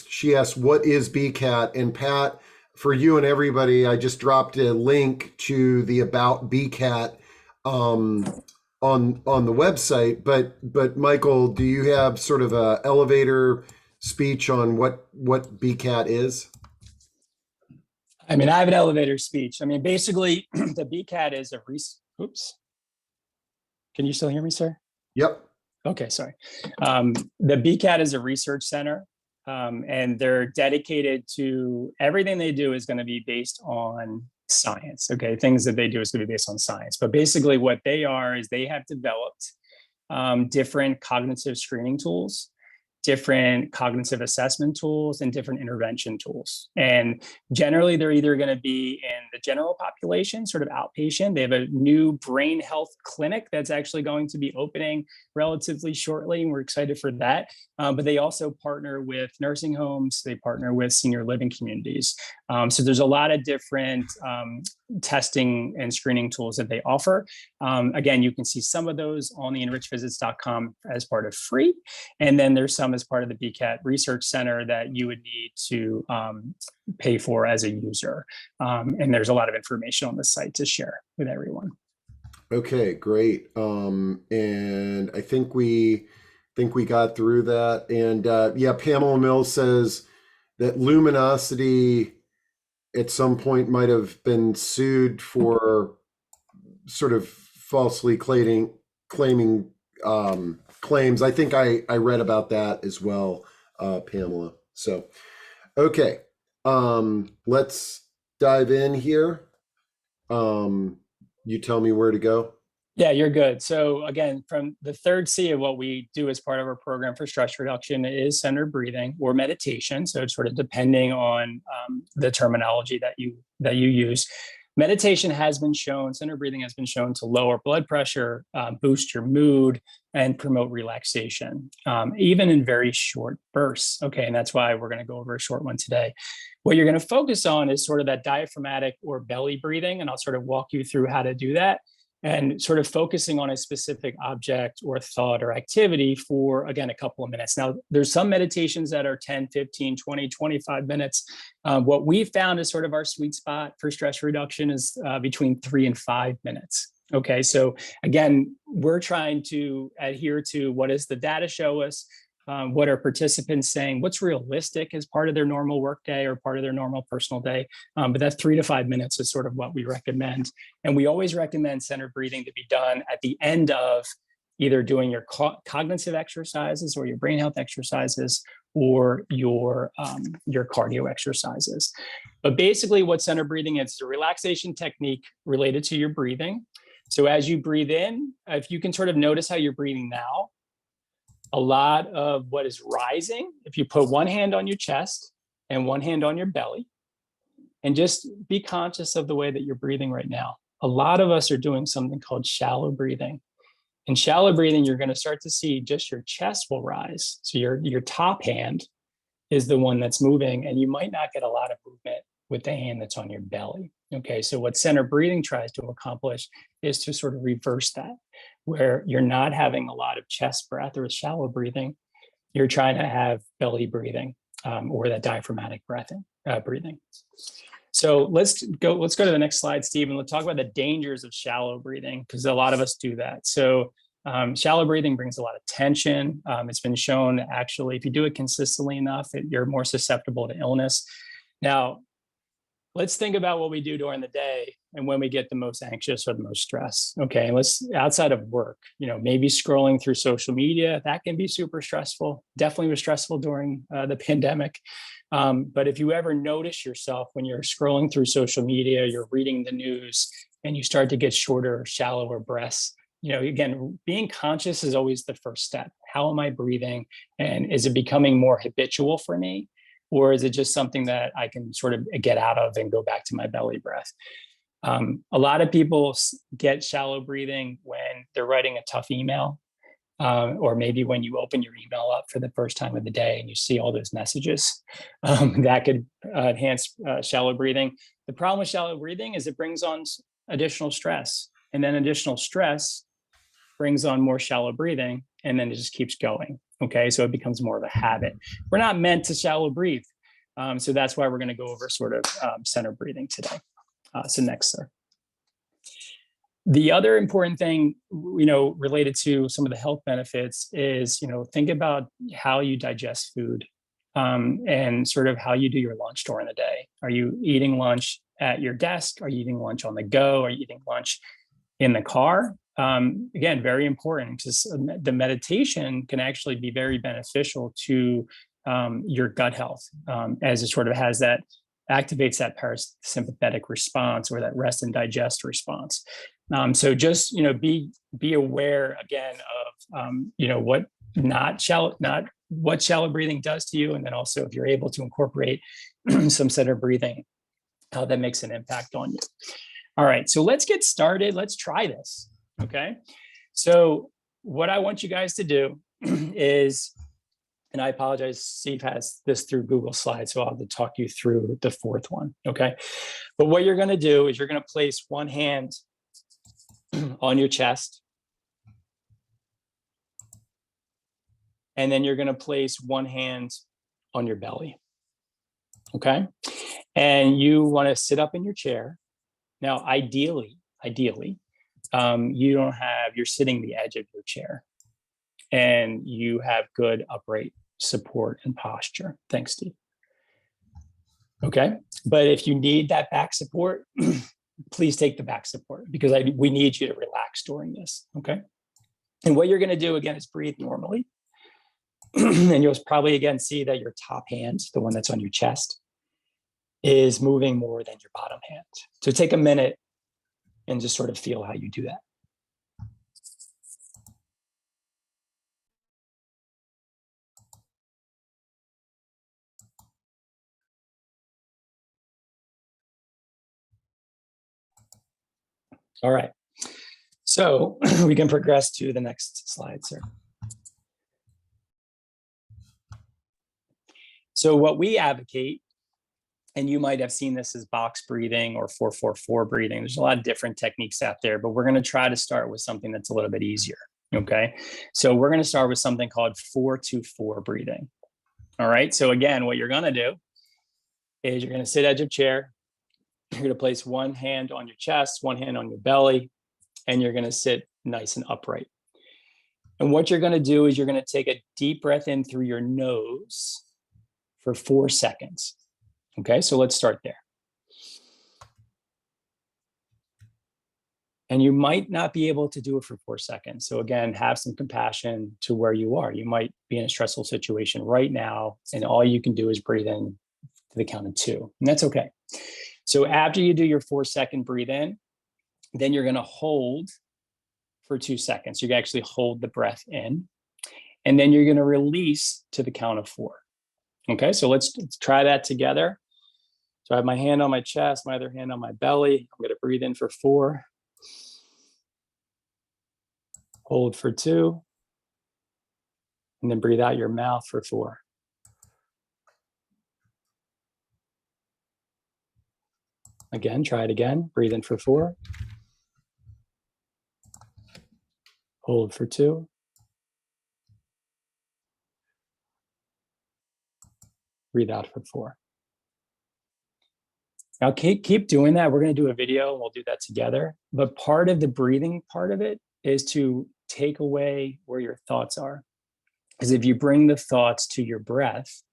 She asks, what is BCAT? And Pat, for you and everybody, I just dropped a link to the About BCAT on the website. But Michael, do you have sort of a elevator speech on what BCAT is? I mean, I have an elevator speech. I mean, basically, the BCAT is oops. Can you still hear me, sir? Yep. Okay, sorry. The BCAT is a research center, and they're dedicated to everything they do is going to be based on science. Okay, things that they do is going to be based on science. But basically, what they are is they have developed different cognitive screening tools, different cognitive assessment tools, and different intervention tools. And generally, they're either going to be in the general population, sort of outpatient. They have a new brain health clinic that's actually going to be opening relatively shortly, and we're excited for that. But they also partner with nursing homes. They partner with senior living communities. So there's a lot of different testing and screening tools that they offer. Again, you can see some of those on the enrichvisits.com as part of free. And then there's some as part of the BCAT Research Center that you would need to pay for as a user. And there's a lot of information on the site to share with everyone. Okay, great. And I think we got through that. And yeah, Pamela Mills says that Luminosity at some point might have been sued for sort of falsely claiming claims. I think I read about that as well, Pamela. So, okay, let's dive in here. You tell me where to go. Yeah, you're good. So again, from the 3rd C of what we do as part of our program for stress reduction is center breathing or meditation. So it's sort of depending on the terminology that you use. Meditation has been shown, center breathing has been shown to lower blood pressure, boost your mood, and promote relaxation, even in very short bursts. Okay, and that's why we're going to go over a short one today. What you're going to focus on is sort of that diaphragmatic or belly breathing, and I'll sort of walk you through how to do that, and sort of focusing on a specific object or thought or activity for, again, a couple of minutes. Now, there's some meditations that are 10, 15, 20, 25 minutes. What we found is sort of our sweet spot for stress reduction is between 3 and 5 minutes. Okay, so again, we're trying to adhere to what does the data show us, what are participants saying, what's realistic as part of their normal workday or part of their normal personal day. But that 3 to 5 minutes is sort of what we recommend. And we always recommend center breathing to be done at the end of either doing your cognitive exercises or your brain health exercises or your cardio exercises. But basically what center breathing is a relaxation technique related to your breathing. So as you breathe in, if you can sort of notice how you're breathing now, a lot of what is rising, if you put one hand on your chest and one hand on your belly, and just be conscious of the way that you're breathing right now. A lot of us are doing something called shallow breathing. In shallow breathing, you're going to start to see just your chest will rise. So your top hand is the one that's moving, and you might not get a lot of movement with the hand that's on your belly. Okay, so what center breathing tries to accomplish is to sort of reverse that, where you're not having a lot of chest breath or shallow breathing. You're trying to have belly breathing or that diaphragmatic breathing. So let's go to the next slide, Steve, and let's talk about the dangers of shallow breathing, because a lot of us do that. So shallow breathing brings a lot of tension. It's been shown actually, if you do it consistently enough, you're more susceptible to illness. Now, let's think about what we do during the day and when we get the most anxious or the most stressed. Okay, let's, outside of work, maybe scrolling through social media, that can be super stressful. Definitely was stressful during the pandemic. But if you ever notice yourself when you're scrolling through social media, you're reading the news, and you start to get shorter, shallower breaths, again, being conscious is always the first step. How am I breathing? And is it becoming more habitual for me? Or is it just something that I can sort of get out of and go back to my belly breath? A lot of people get shallow breathing when they're writing a tough email, or maybe when you open your email up for the first time of the day and you see all those messages. That could enhance shallow breathing. The problem with shallow breathing is it brings on additional stress, and then additional stress brings on more shallow breathing, and then it just keeps going. Okay, so it becomes more of a habit. We're not meant to shallow breathe. So that's why we're going to go over sort of center breathing today. So next, sir. The other important thing, related to some of the health benefits is, think about how you digest food, and sort of how you do your lunch during the day. Are you eating lunch at your desk? Are you eating lunch on the go? Are you eating lunch in the car? Again, very important, because the meditation can actually be very beneficial to your gut health, as it sort of activates that parasympathetic response, or that rest and digest response. So just, be aware again of, what shallow breathing does to you. And then also, if you're able to incorporate some center breathing, how that makes an impact on you. All right, so let's get started. Let's try this. Okay. So what I want you guys to do is, and I apologize, Steve has this through Google Slides, so I'll have to talk you through the fourth one. Okay. But what you're going to do is you're going to place one hand on your chest, and then you're going to place one hand on your belly. Okay. And you want to sit up in your chair. Now, ideally, you're sitting the edge of your chair, and you have good upright support and posture. Thanks, Steve. Okay. But if you need that back support, please take the back support, because we need you to relax during this. Okay. And what you're going to do again is breathe normally. And you'll probably again see that your top hand, the one that's on your chest, is moving more than your bottom hand. So take a minute and just sort of feel how you do that. All right. So we can progress to the next slide, sir. So what we advocate, and you might have seen this as box breathing or 4-4-4 breathing. There's a lot of different techniques out there, but we're going to try to start with something that's a little bit easier. Okay. So we're going to start with something called 4-2-4 breathing. All right. So again, what you're going to do is you're going to sit edge of chair. You're going to place one hand on your chest, one hand on your belly, and you're going to sit nice and upright. And what you're going to do is you're going to take a deep breath in through your nose for 4 seconds. Okay, so let's start there. And you might not be able to do it for 4 seconds. So again, have some compassion to where you are. You might be in a stressful situation right now, and all you can do is breathe in to the count of 2, and that's okay. So after you do your 4-second breathe in, then you're going to hold for 2 seconds. You can actually hold the breath in, and then you're going to release to the count of 4. Okay, so let's try that together. So I have my hand on my chest, my other hand on my belly. I'm going to breathe in for 4. Hold for 2. And then breathe out your mouth for 4. Again, try it again. Breathe in for 4. Hold for 2. Breathe out for 4. Now keep doing that. We're going to do a video and we'll do that together. But part of the breathing part of it is to take away where your thoughts are. Because if you bring the thoughts to your breath,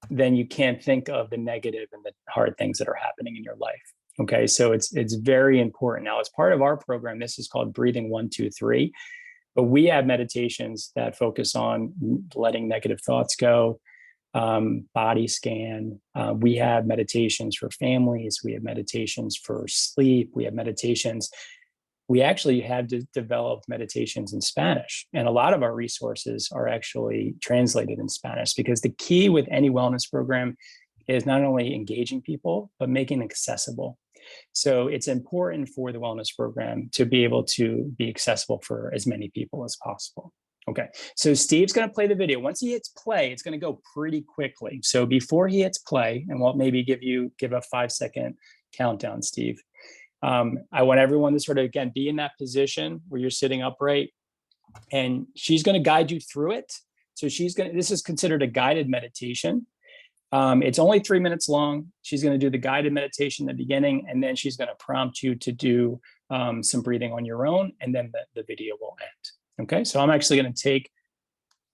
then you can't think of the negative and the hard things that are happening in your life. Okay, so it's very important. Now, as part of our program, this is called Breathing 1, 2, 3. But we have meditations that focus on letting negative thoughts go, body scan. We have meditations for families. We have meditations for sleep. We have meditations. We actually have developed meditations in Spanish. And a lot of our resources are actually translated in Spanish, because the key with any wellness program is not only engaging people, but making it accessible. So it's important for the wellness program to be able to be accessible for as many people as possible. Okay, so Steve's going to play the video. Once he hits play, it's going to go pretty quickly. So before he hits play, and we'll maybe give a 5-second countdown, Steve. I want everyone to sort of, again, be in that position where you're sitting upright, and she's going to guide you through it. So this is considered a guided meditation. It's only 3 minutes long. She's going to do the guided meditation in the beginning, and then she's going to prompt you to do some breathing on your own, and then the video will end. Okay, so I'm actually going to take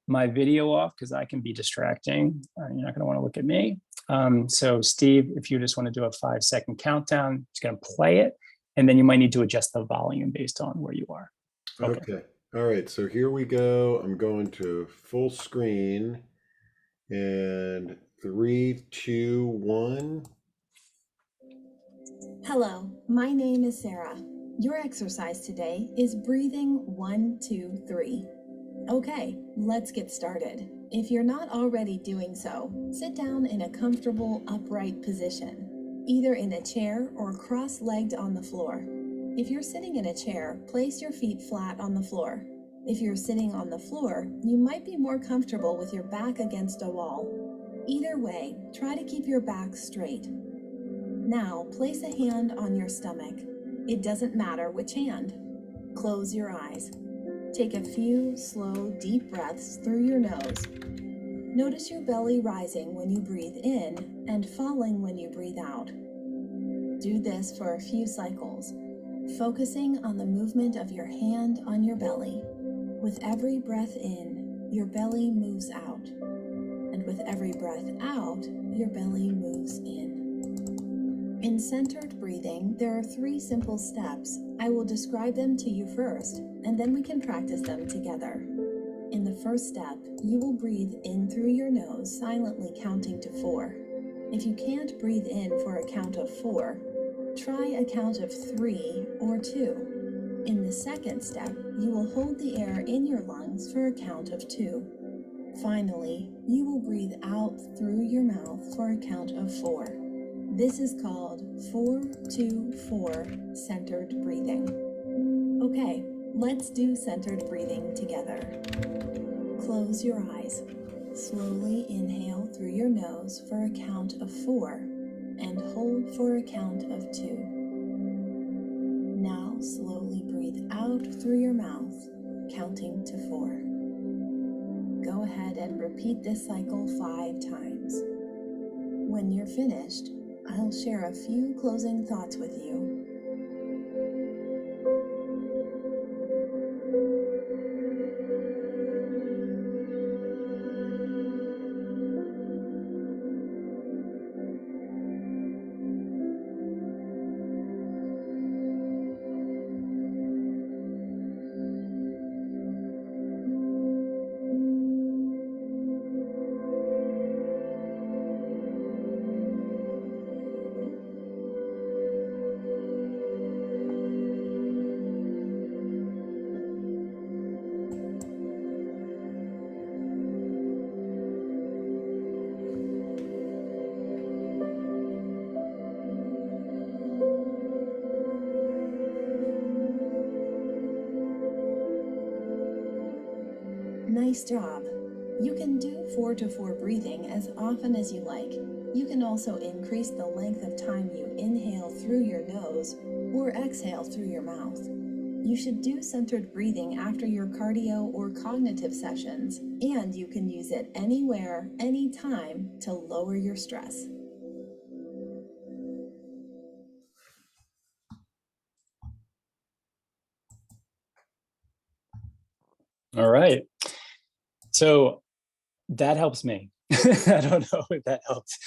my video off because I can be distracting. You're not going to want to look at me. So Steve, if you just want to do a 5-second countdown, it's going to play it, and then you might need to adjust the volume based on where you are. Okay. All right, so here we go. I'm going to full screen, and 3, 2, 1. Hello, my name is Sarah. Your exercise today is breathing 1, 2, 3. Okay, let's get started. If you're not already doing so, sit down in a comfortable upright position, either in a chair or cross-legged on the floor. If you're sitting in a chair, place your feet flat on the floor. If you're sitting on the floor, you might be more comfortable with your back against a wall. Either way, try to keep your back straight. Now, place a hand on your stomach. It doesn't matter which hand. Close your eyes. Take a few slow, deep breaths through your nose. Notice your belly rising when you breathe in and falling when you breathe out. Do this for a few cycles, focusing on the movement of your hand on your belly. With every breath in, your belly moves out. And with every breath out, your belly moves in. In centered breathing, there are 3 simple steps. I will describe them to you first, and then we can practice them together. In the first step, you will breathe in through your nose, silently counting to 4. If you can't breathe in for a count of 4, try a count of 3 or 2. In the second step, you will hold the air in your lungs for a count of 2. Finally, you will breathe out through your mouth for a count of 4. This is called 4-2-4 centered breathing. Okay, let's do centered breathing together. Close your eyes. Slowly inhale through your nose for a count of 4 and hold for a count of 2. Now slowly breathe out through your mouth, counting to 4. Go ahead and repeat this cycle 5 times. When you're finished, I'll share a few closing thoughts with you. Nice job. You can do 4-4 breathing as often as you like. You can also increase the length of time you inhale through your nose or exhale through your mouth. You should do centered breathing after your cardio or cognitive sessions, and you can use it anywhere, anytime to lower your stress. All right. So that helps me. I don't know if that helps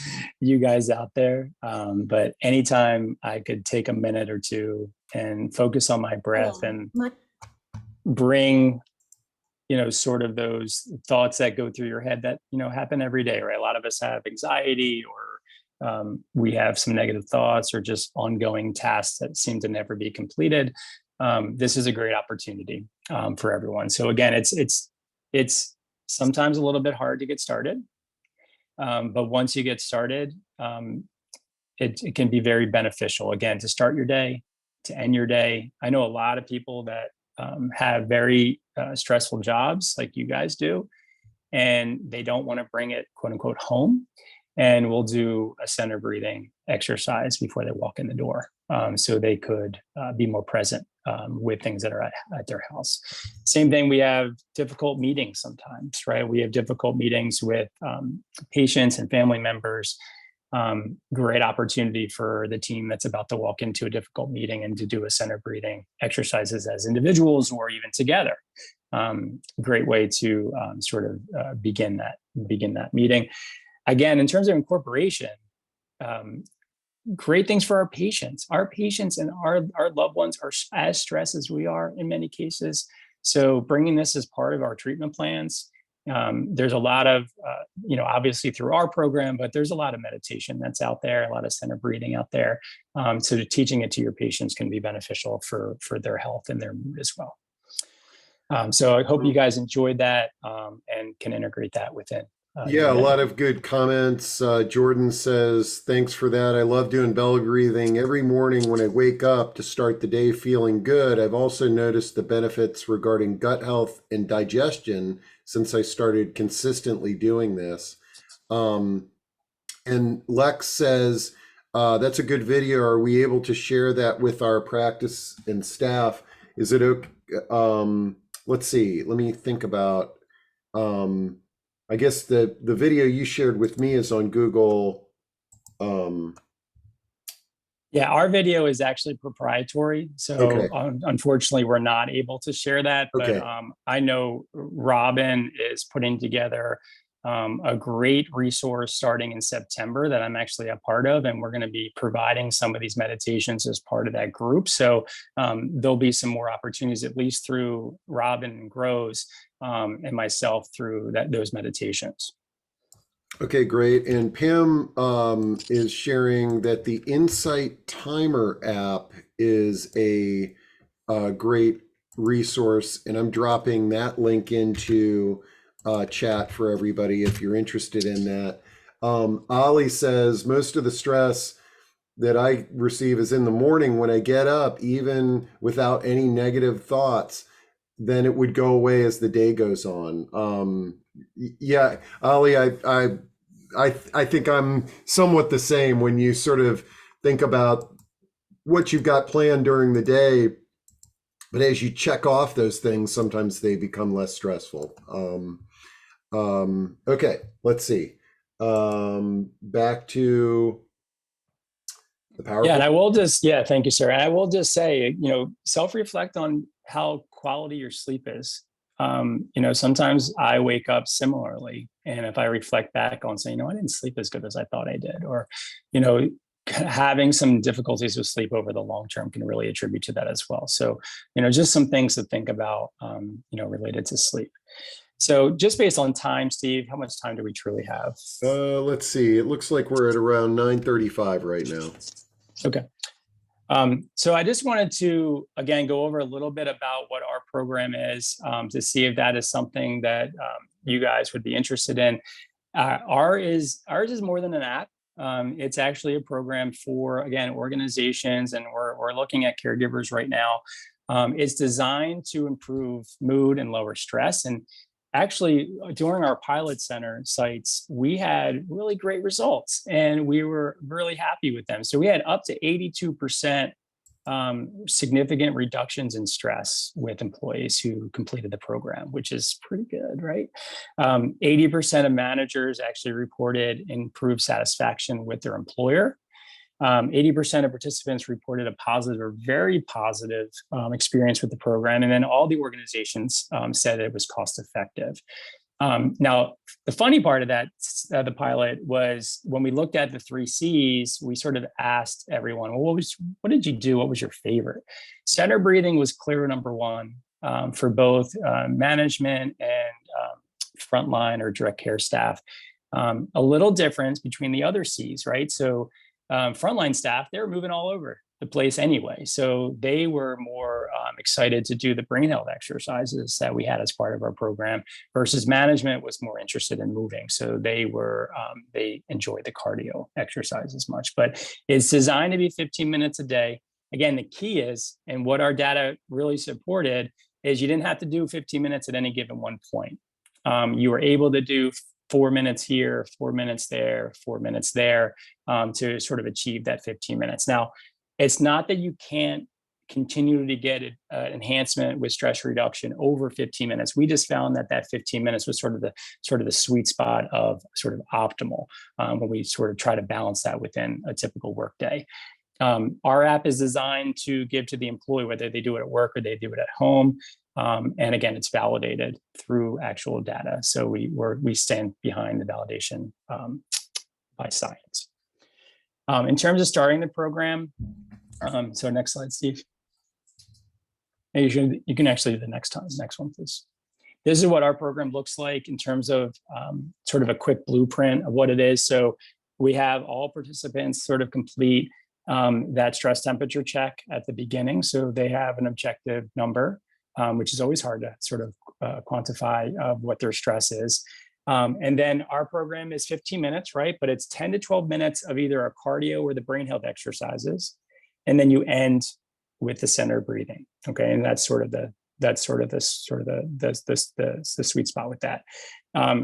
you guys out there, but anytime I could take a minute or two and focus on my breath and bring, sort of those thoughts that go through your head that, happen every day, right? A lot of us have anxiety, or we have some negative thoughts, or just ongoing tasks that seem to never be completed. This is a great opportunity for everyone. So again, it's sometimes a little bit hard to get started. But once you get started, it can be very beneficial, again, to start your day, to end your day. I know a lot of people that have very stressful jobs like you guys do, and they don't want to bring it, quote unquote, home. And we'll do a center breathing exercise before they walk in the door, so they could be more present with things that are at their house. Same thing, we have difficult meetings sometimes, right? We have difficult meetings with patients and family members. Great opportunity for the team that's about to walk into a difficult meeting and to do a center breathing exercises as individuals or even together. Great way to sort of begin that meeting. Again, in terms of incorporation, great things for our patients. Our patients and our loved ones are as stressed as we are in many cases. So bringing this as part of our treatment plans, there's a lot of, obviously through our program, but there's a lot of meditation that's out there, a lot of center breathing out there. So teaching it to your patients can be beneficial for their health and their mood as well. So I hope you guys enjoyed that and can integrate that within. Yeah, a lot of good comments. Jordan says, thanks for that. I love doing belly breathing every morning when I wake up to start the day feeling good. I've also noticed the benefits regarding gut health and digestion since I started consistently doing this. And Lex says, that's a good video. Are we able to share that with our practice and staff? Is it okay? Let's see. Let me think about... I guess the video you shared with me is on Google. Yeah, our video is actually proprietary. So Okay. Unfortunately, we're not able to share that. But Okay. I know Robin is putting together a great resource starting in September that I'm actually a part of. And we're going to be providing some of these meditations as part of that group. So there'll be some more opportunities, at least through Robin and Groves and myself through those meditations. Okay, great. And Pam is sharing that the Insight Timer app is a great resource. And I'm dropping that link into chat for everybody if you're interested in that. Ali says, most of the stress that I receive is in the morning when I get up, even without any negative thoughts, then it would go away as the day goes on. Yeah, Ali, I think I'm somewhat the same when you sort of think about what you've got planned during the day, but as you check off those things, sometimes they become less stressful. Okay, let's see. Back to the PowerPoint. Yeah, and I will thank you, sir. And I will just say, self-reflect on how quality your sleep is. Sometimes I wake up similarly. And if I reflect back on saying, I didn't sleep as good as I thought I did, or, having some difficulties with sleep over the long term can really attribute to that as well. So, just some things to think about, related to sleep. So just based on time, Steve, how much time do we truly have? Let's see. It looks like we're at around 9:35 right now. Okay. So I just wanted to, again, go over a little bit about what our program is to see if that is something that you guys would be interested in. Ours is more than an app. It's actually a program for, again, organizations, and we're looking at caregivers right now. It's designed to improve mood and lower stress. And actually, during our pilot center sites, we had really great results and we were really happy with them. So we had up to 82% significant reductions in stress with employees who completed the program, which is pretty good, right? 80% of managers actually reported improved satisfaction with their employer. 80% of participants reported a positive or very positive experience with the program. And then all the organizations said it was cost effective. Now, the funny part of that, the pilot, was when we looked at the 3 C's, we sort of asked everyone, well, what did you do? What was your favorite? Center breathing was clear number 1 for both management and frontline or direct care staff. A little difference between the other C's, right? So frontline staff, they were moving all over the place anyway. So they were more excited to do the brain health exercises that we had as part of our program, versus management was more interested in moving. So they enjoyed the cardio exercise as much, but it's designed to be 15 minutes a day. Again, the key is, and what our data really supported, is you didn't have to do 15 minutes at any given one point. You were able to do 4 minutes here, 4 minutes there, 4 minutes there, to sort of achieve that 15 minutes. Now, it's not that you can't continue to get enhancement with stress reduction over 15 minutes. We just found that 15 minutes was sort of the sweet spot of sort of optimal when we sort of try to balance that within a typical workday. Our app is designed to give to the employee, whether they do it at work or they do it at home. And again, it's validated through actual data. So we stand behind the validation by science. In terms of starting the program, so next slide, Steve. You can actually do the next one, please. This is what our program looks like in terms of sort of a quick blueprint of what it is. So we have all participants sort of complete that stress temperature check at the beginning. So they have an objective number, which is always hard to sort of quantify what their stress is. And then our program is 15 minutes, right? But it's 10 to 12 minutes of either a cardio or the brain health exercises. And then you end with the center breathing. Okay. And that's sort of the sweet spot with that.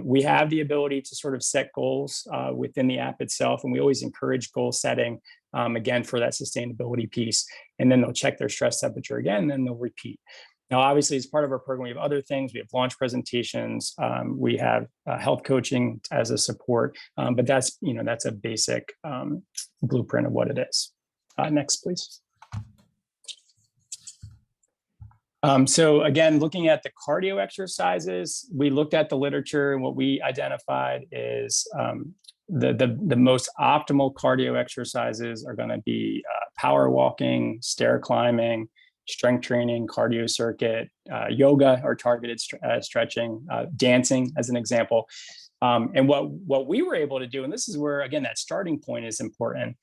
We have the ability to sort of set goals within the app itself. And we always encourage goal setting, again, for that sustainability piece. And then they'll check their stress temperature again, and then they'll repeat. Now, obviously, as part of our program, we have other things. We have launch presentations. We have health coaching as a support. But that's a basic blueprint of what it is. Next, please. So again, looking at the cardio exercises, we looked at the literature, and what we identified is the most optimal cardio exercises are going to be power walking, stair climbing, strength training, cardio circuit, yoga or targeted stretching, dancing as an example. And what we were able to do, and this is where, again, that starting point is important,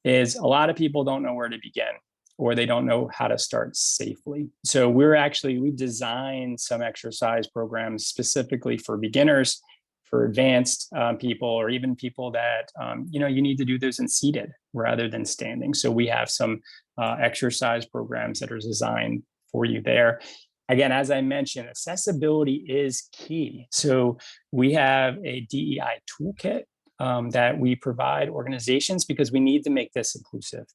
is a lot of people don't know where to begin, or they don't know how to start safely. So we designed some exercise programs specifically for beginners, for advanced people, or even people that, you need to do those in seated rather than standing. So we have some exercise programs that are designed for you there. Again, as I mentioned, accessibility is key. So we have a DEI toolkit that we provide organizations, because we need to make this inclusive.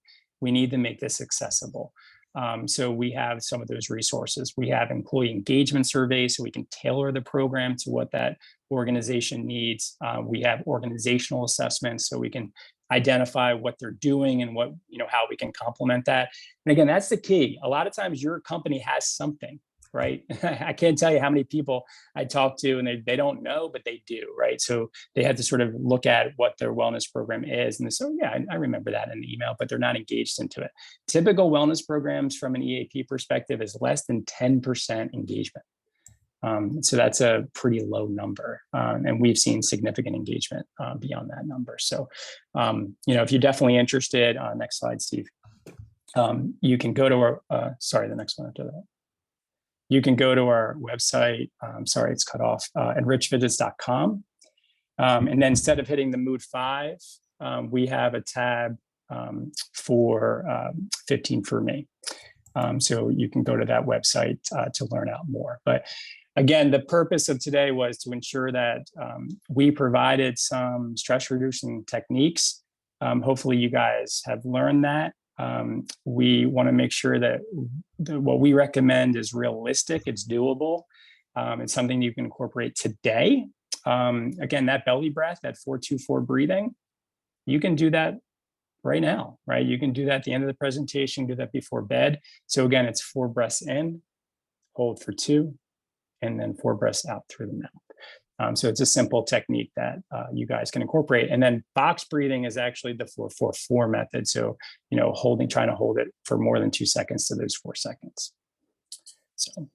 We need to make this accessible. So we have some of those resources. We have employee engagement surveys, so we can tailor the program to what that organization needs. We have organizational assessments, so we can identify what they're doing and how we can complement that. And again, that's the key. A lot of times your company has something, right? I can't tell you how many people I talk to and they don't know, but they do, right? So they have to sort of look at what their wellness program is. And they say, oh yeah, I remember that in the email, but they're not engaged into it. Typical wellness programs from an EAP perspective is less than 10% engagement. So that's a pretty low number. And we've seen significant engagement beyond that number. So, if you're definitely interested, next slide, Steve, you can go to our, the next one after that. You can go to our website. Sorry, it's cut off, enrichvisits.com. And then instead of hitting the Mood 5, we have a tab for 15 for Me. So you can go to that website to learn out more. But again, the purpose of today was to ensure that we provided some stress reducing techniques. Hopefully you guys have learned that. We want to make sure that what we recommend is realistic, it's doable. It's something you can incorporate today. Again, that belly breath, that 4-2-4 breathing, you can do that right now, right? You can do that at the end of the presentation, do that before bed. So again, it's 4 breaths in, hold for 2, and then 4 breaths out through the mouth. So it's a simple technique that you guys can incorporate. And then box breathing is actually the 4-4-4 method. So, trying to hold it for more than 2 seconds to those 4 seconds. So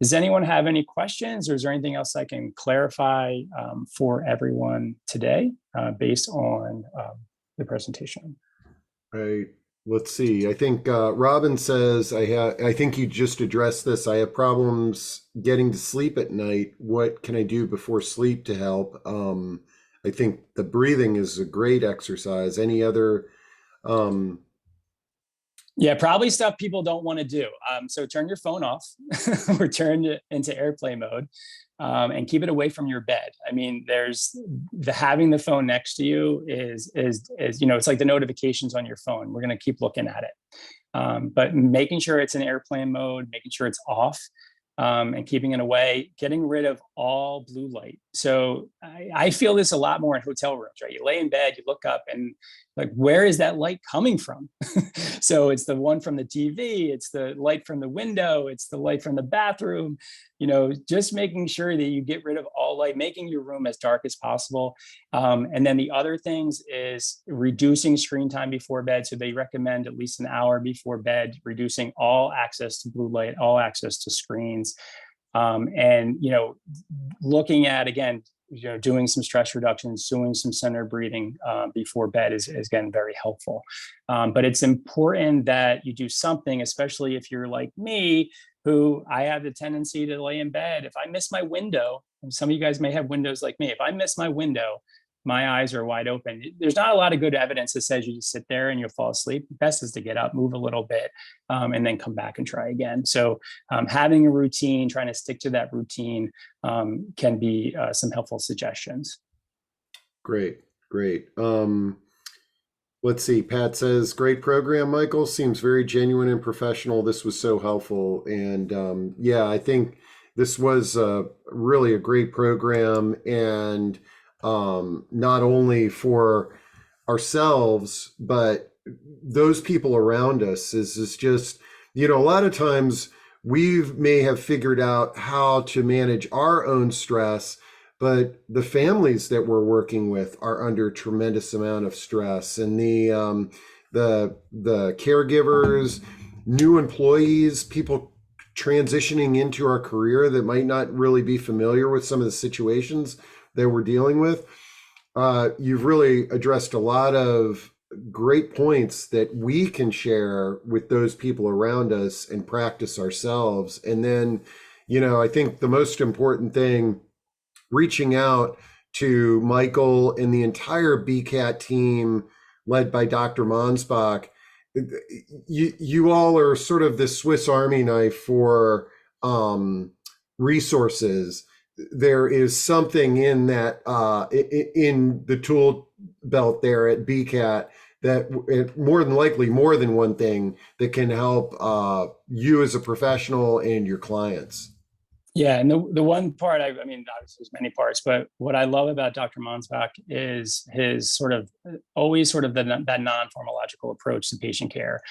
does anyone have any questions, or is there anything else I can clarify for everyone today based on the presentation? Right. Let's see. I think Robin says I think you just addressed this. I have problems getting to sleep at night. What can I do before sleep to help? I think the breathing is a great exercise. Any other? Yeah, probably stuff people don't want to do. So turn your phone off or turn it into airplane mode and keep it away from your bed. I mean, having the phone next to you is it's like the notifications on your phone. We're going to keep looking at it. But making sure it's in airplane mode, making sure it's off, and keeping it away, getting rid of all blue light. So I feel this a lot more in hotel rooms, right? You lay in bed, you look up and like, where is that light coming from? So it's the one from the TV, it's the light from the window, it's the light from the bathroom, just making sure that you get rid of all light, making your room as dark as possible. And then the other things is reducing screen time before bed. So they recommend at least an hour before bed, reducing all access to blue light, all access to screens. And looking at, again, doing some stress reductions, doing some center breathing before bed is again very helpful. But it's important that you do something, especially if you're like me, who I have the tendency to lay in bed. If I miss my window, and some of you guys may have windows like me, if I miss my window, my eyes are wide open. There's not a lot of good evidence that says you just sit there and you'll fall asleep. Best is to get up, move a little bit, and then come back and try again. So having a routine, trying to stick to that routine can be some helpful suggestions. Great. Let's see. Pat says, great program, Michael. Seems very genuine and professional. This was so helpful. And I think this was really a great program. And not only for ourselves, but those people around us is just, a lot of times we may have figured out how to manage our own stress, but the families that we're working with are under a tremendous amount of stress, and the caregivers, new employees, people transitioning into our career that might not really be familiar with some of the situations that we're dealing with. You've really addressed a lot of great points that we can share with those people around us and practice ourselves. And then, I think the most important thing, reaching out to Michael and the entire BCAT team led by Dr. Mansbach. You all are sort of the Swiss Army knife for resources. There is something in that in the tool belt there at BCAT that more than likely more than one thing that can help you as a professional and your clients. Yeah, and the one part, I mean, obviously there's many parts, but what I love about Dr. Mansbach is his always that non-pharmacological approach to patient care,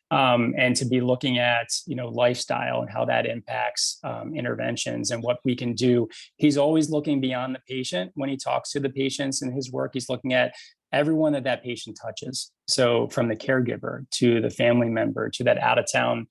and to be looking at, lifestyle and how that impacts interventions and what we can do. He's always looking beyond the patient. When he talks to the patients in his work, he's looking at everyone that patient touches. So from the caregiver to the family member to that out of town,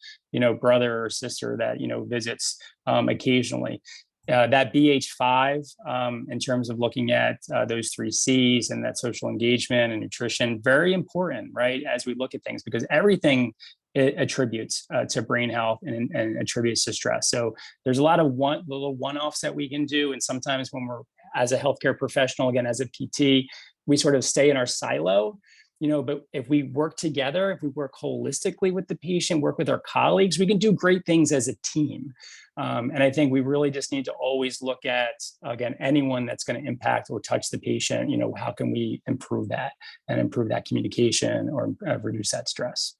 brother or sister that, visits occasionally. That BH5 in terms of looking at those 3 C's and that social engagement and nutrition, very important, right? As we look at things, because everything it attributes to brain health and attributes to stress. So there's a lot of little one-offs that we can do. And sometimes when we're, as a healthcare professional, again, as a PT, we sort of stay in our silo, but if we work together, if we work holistically with the patient, work with our colleagues, we can do great things as a team. And I think we really just need to always look at, again, anyone that's going to impact or touch the patient, how can we improve that and improve that communication or reduce that stress?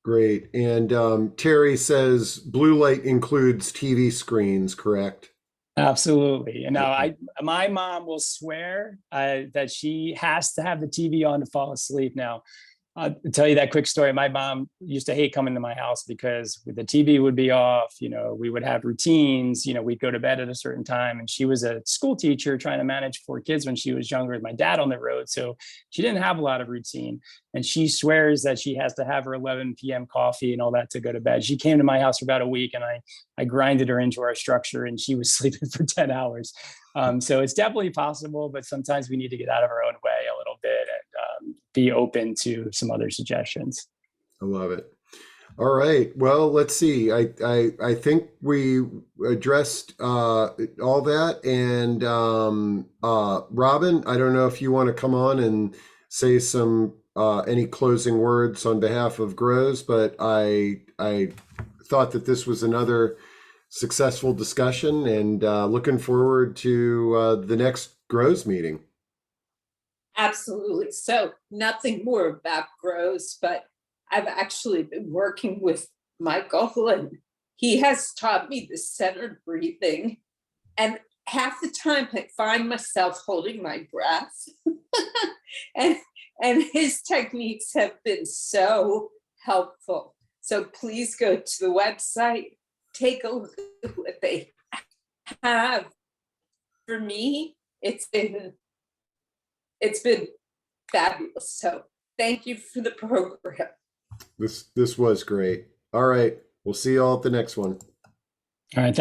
Great. And Terry says blue light includes TV screens, correct? Absolutely. And now my mom will swear that she has to have the TV on to fall asleep. Now, I'll tell you that quick story. My mom used to hate coming to my house because the TV would be off. We would have routines. We'd go to bed at a certain time. And she was a school teacher trying to manage 4 kids when she was younger with my dad on the road. So she didn't have a lot of routine. And she swears that she has to have her 11 p.m. coffee and all that to go to bed. She came to my house for about a week, and I grinded her into our structure, and she was sleeping for 10 hours. So it's definitely possible, but sometimes we need to get out of our own way a little bit and be open to some other suggestions. I love it. All right. Well, let's see. I think we addressed all that. And Robin, I don't know if you want to come on and say some any closing words on behalf of Grows, but I thought that this was another successful discussion, and looking forward to the next Grows meeting. Absolutely. So nothing more about Grows, but I've actually been working with Michael, and he has taught me the centered breathing. And half the time I find myself holding my breath. and his techniques have been so helpful. So please go to the website, take a look at what they have. For me, it's been fabulous. So thank you for the program. This was great. All right. We'll see you all at the next one. All right.